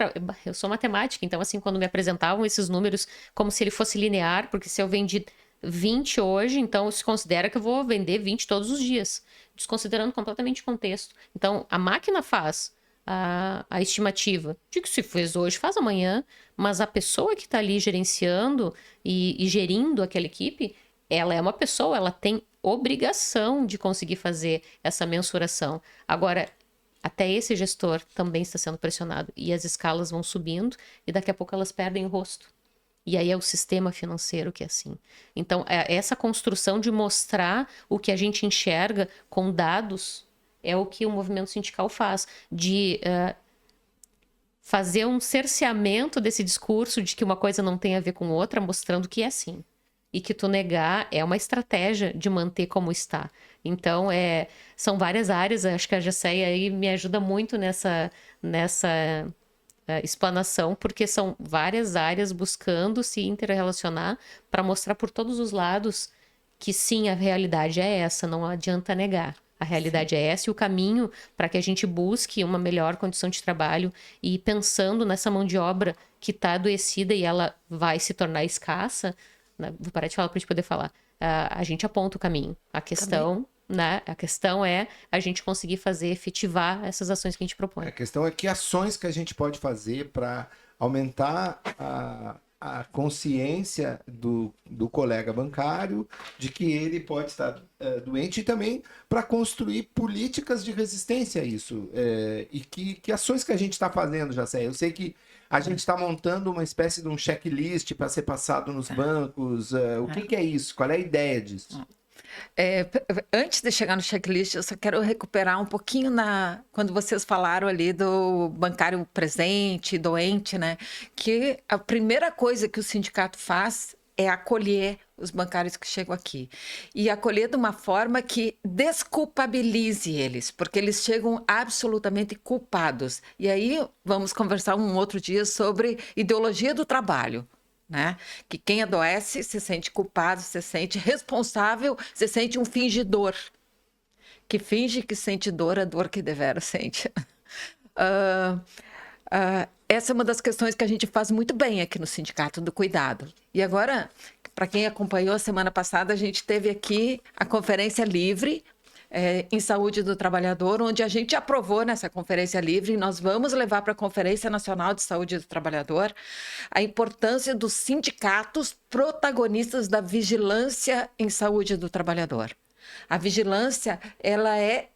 sou matemática, então, assim, quando me apresentavam esses números como se ele fosse linear, porque se eu vendi 20 hoje, então se considera que eu vou vender 20 todos os dias, desconsiderando completamente o contexto. Então, a máquina faz a estimativa de que se fez hoje, faz amanhã, mas a pessoa que está ali gerenciando e gerindo aquela equipe, ela é uma pessoa, ela tem obrigação de conseguir fazer essa mensuração. Agora, até esse gestor também está sendo pressionado. E as escalas vão subindo e daqui a pouco elas perdem o rosto. E aí é o sistema financeiro que é assim. Então, essa construção de mostrar o que a gente enxerga com dados é o que o movimento sindical faz. De fazer um cerceamento desse discurso de que uma coisa não tem a ver com outra, mostrando que é assim. E que tu negar é uma estratégia de manter como está. Então, são várias áreas. Acho que a Jacéia aí me ajuda muito nessa explanação, porque são várias áreas buscando se interrelacionar para mostrar por todos os lados que sim, a realidade é essa, não adianta negar. A realidade é essa e o caminho para que a gente busque uma melhor condição de trabalho e pensando nessa mão de obra que está adoecida e ela vai se tornar escassa, né? Vou parar de falar para a gente poder falar. A gente aponta o caminho. A questão... Né? A questão é a gente conseguir efetivar essas ações que a gente propõe. A questão é que ações que a gente pode fazer para aumentar a consciência do colega bancário de que ele pode estar doente e também para construir políticas de resistência a isso. E que ações que a gente está fazendo, Jacéia? Eu sei que a gente está montando uma espécie de um checklist para ser passado nos bancos. O que é isso? Qual é a ideia disso? Antes de chegar no checklist, eu só quero recuperar um pouquinho quando vocês falaram ali do bancário presente, doente, né? Que a primeira coisa que o sindicato faz é acolher os bancários que chegam aqui. E acolher de uma forma que desculpabilize eles, porque eles chegam absolutamente culpados. E aí vamos conversar um outro dia sobre ideologia do trabalho. Né? Que quem adoece se sente culpado, se sente responsável, se sente um fingidor. Que finge que sente dor, a dor que deveras sente. Essa é uma das questões que a gente faz muito bem aqui no Sindicato do Cuidado. E agora, para quem acompanhou a semana passada, a gente teve aqui a Conferência Livre em Saúde do Trabalhador, onde a gente aprovou nessa Conferência Livre, e nós vamos levar para a Conferência Nacional de Saúde do Trabalhador, a importância dos sindicatos protagonistas da vigilância em saúde do trabalhador. A vigilância, ela é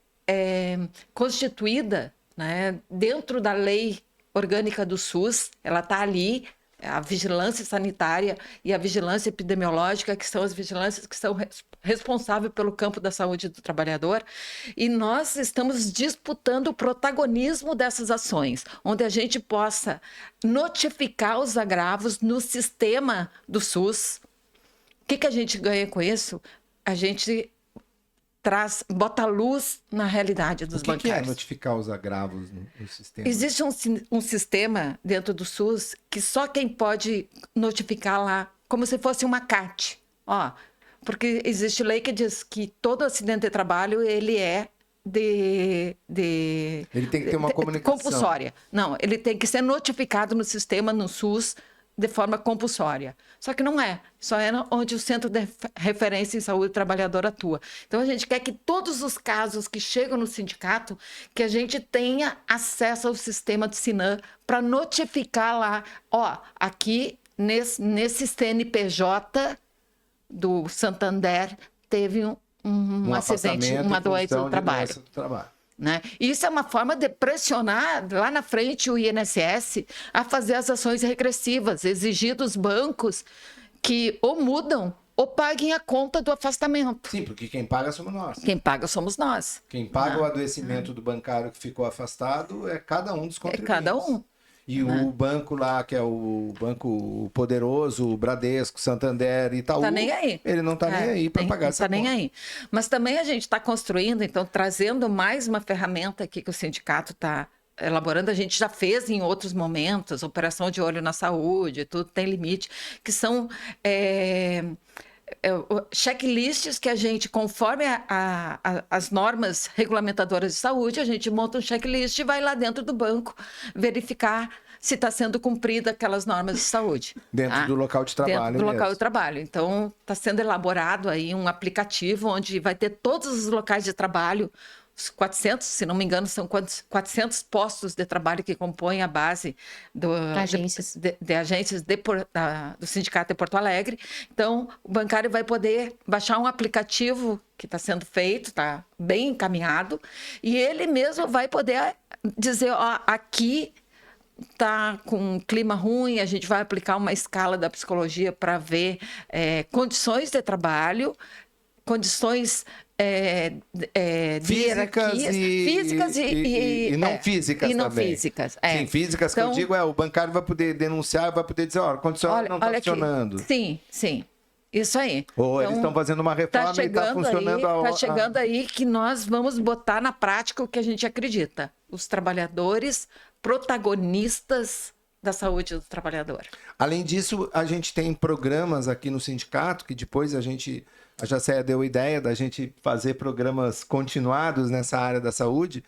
constituída, né, dentro da lei orgânica do SUS, ela está ali, a vigilância sanitária e a vigilância epidemiológica, que são as vigilâncias que são responsáveis pelo campo da saúde do trabalhador, e nós estamos disputando o protagonismo dessas ações, onde a gente possa notificar os agravos no sistema do SUS. O que a gente ganha com isso? A gente bota luz na realidade dos bancários. O que é notificar os agravos no sistema? Existe um sistema dentro do SUS que só quem pode notificar lá, como se fosse uma CAT. Porque existe lei que diz que todo acidente de trabalho, ele é ele tem que ter uma comunicação compulsória. Não, ele tem que ser notificado no sistema, no SUS, de forma compulsória. Só que não é. Só é onde o Centro de Referência em Saúde do Trabalhador atua. Então, a gente quer que todos os casos que chegam no sindicato, que a gente tenha acesso ao sistema do SINAM para notificar lá, aqui nesse CNPJ do Santander teve um acidente, uma doença do trabalho. Né? Isso é uma forma de pressionar lá na frente o INSS a fazer as ações regressivas, exigir dos bancos que ou mudam ou paguem a conta do afastamento. Sim, porque quem paga somos nós. Quem paga somos nós. Quem paga o adoecimento do bancário que ficou afastado é cada um dos contribuintes. É cada um. E o banco lá, que é o banco poderoso, o Bradesco, Santander, Itaú, tá nem aí. Ele não está nem aí para pagar essa conta. Não está nem aí. Mas também a gente está construindo, então, trazendo mais uma ferramenta aqui que o sindicato está elaborando. A gente já fez em outros momentos, operação de olho na saúde, tudo tem limite, que são checklists que a gente, conforme as normas regulamentadoras de saúde, a gente monta um checklist e vai lá dentro do banco verificar se está sendo cumprida aquelas normas de saúde. Dentro do local de trabalho. Dentro do local de trabalho. Então, está sendo elaborado aí um aplicativo onde vai ter todos os locais de trabalho, os 400, se não me engano, são 400 postos de trabalho que compõem a base de agências do Sindicato de Porto Alegre. Então, o bancário vai poder baixar um aplicativo que está sendo feito, está bem encaminhado, e ele mesmo vai poder dizer, aqui está com um clima ruim, a gente vai aplicar uma escala da psicologia para ver condições de trabalho, condições de hierarquias, físicas e não físicas e não também. Físicas. Sim, físicas então, que eu digo o bancário vai poder denunciar, vai poder dizer, o condicionado não está funcionando. Sim, isso aí. Ou eles estão fazendo uma reforma e está funcionando Está chegando aí que nós vamos botar na prática o que a gente acredita. Os trabalhadores protagonistas da saúde do trabalhador. Além disso, a gente tem programas aqui no sindicato, que depois a Jacéia deu a ideia da gente fazer programas continuados nessa área da saúde,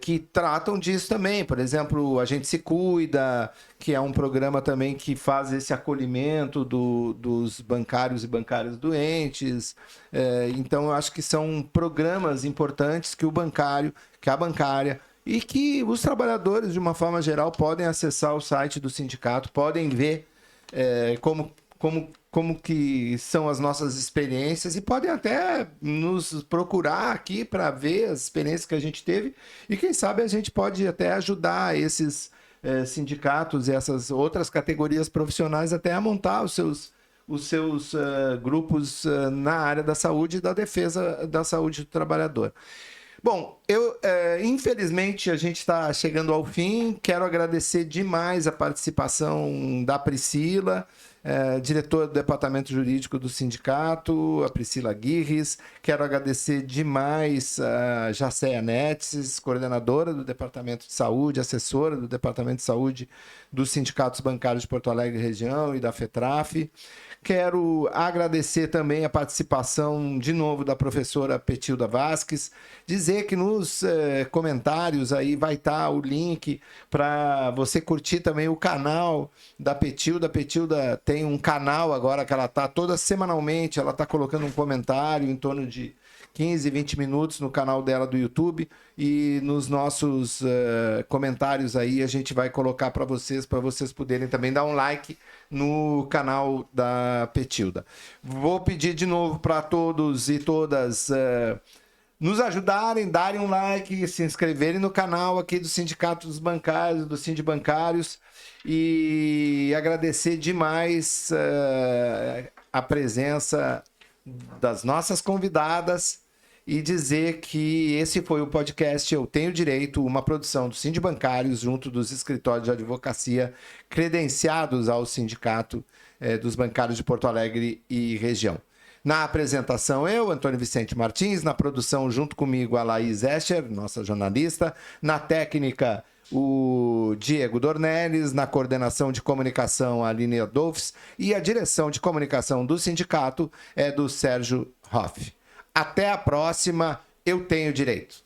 que tratam disso também. Por exemplo, A Gente Se Cuida, que é um programa também que faz esse acolhimento dos bancários e bancárias doentes. Então, eu acho que são programas importantes que o bancário, que a bancária e que os trabalhadores, de uma forma geral, podem acessar o site do sindicato, podem ver como que são as nossas experiências e podem até nos procurar aqui para ver as experiências que a gente teve e quem sabe a gente pode até ajudar esses sindicatos e essas outras categorias profissionais até a montar os seus grupos na área da saúde e da defesa da saúde do trabalhador. Bom, infelizmente a gente está chegando ao fim. Quero agradecer demais a participação da Priscila, diretora do Departamento Jurídico do Sindicato, a Priscila Guirres. Quero agradecer demais a Jacéia Netes, coordenadora do Departamento de Saúde, assessora do Departamento de Saúde dos Sindicatos Bancários de Porto Alegre e Região e da FETRAF. Quero agradecer também a participação, de novo, da professora Petilda Vasques. Dizer que nos comentários aí vai estar o link para você curtir também o canal da Petilda. A Petilda tem um canal agora que ela está toda semanalmente, ela está colocando um comentário em torno de 15, 20 minutos no canal dela do YouTube e nos nossos comentários aí a gente vai colocar para vocês poderem também dar um like no canal da Petilda. Vou pedir de novo para todos e todas nos ajudarem, darem um like, se inscreverem no canal aqui do Sindicato dos Bancários, do Sindibancários e agradecer demais a presença das nossas convidadas e dizer que esse foi o podcast Eu Tenho Direito, uma produção do Sindibancários junto dos escritórios de advocacia credenciados ao Sindicato dos Bancários de Porto Alegre e região. Na apresentação eu, Antônio Vicente Martins, na produção junto comigo a Laís Escher, nossa jornalista, na técnica o Diego Dornelles, na coordenação de comunicação a Aline Adolfs e a direção de comunicação do sindicato é do Sérgio Hoff. Até a próxima, Eu Tenho Direito.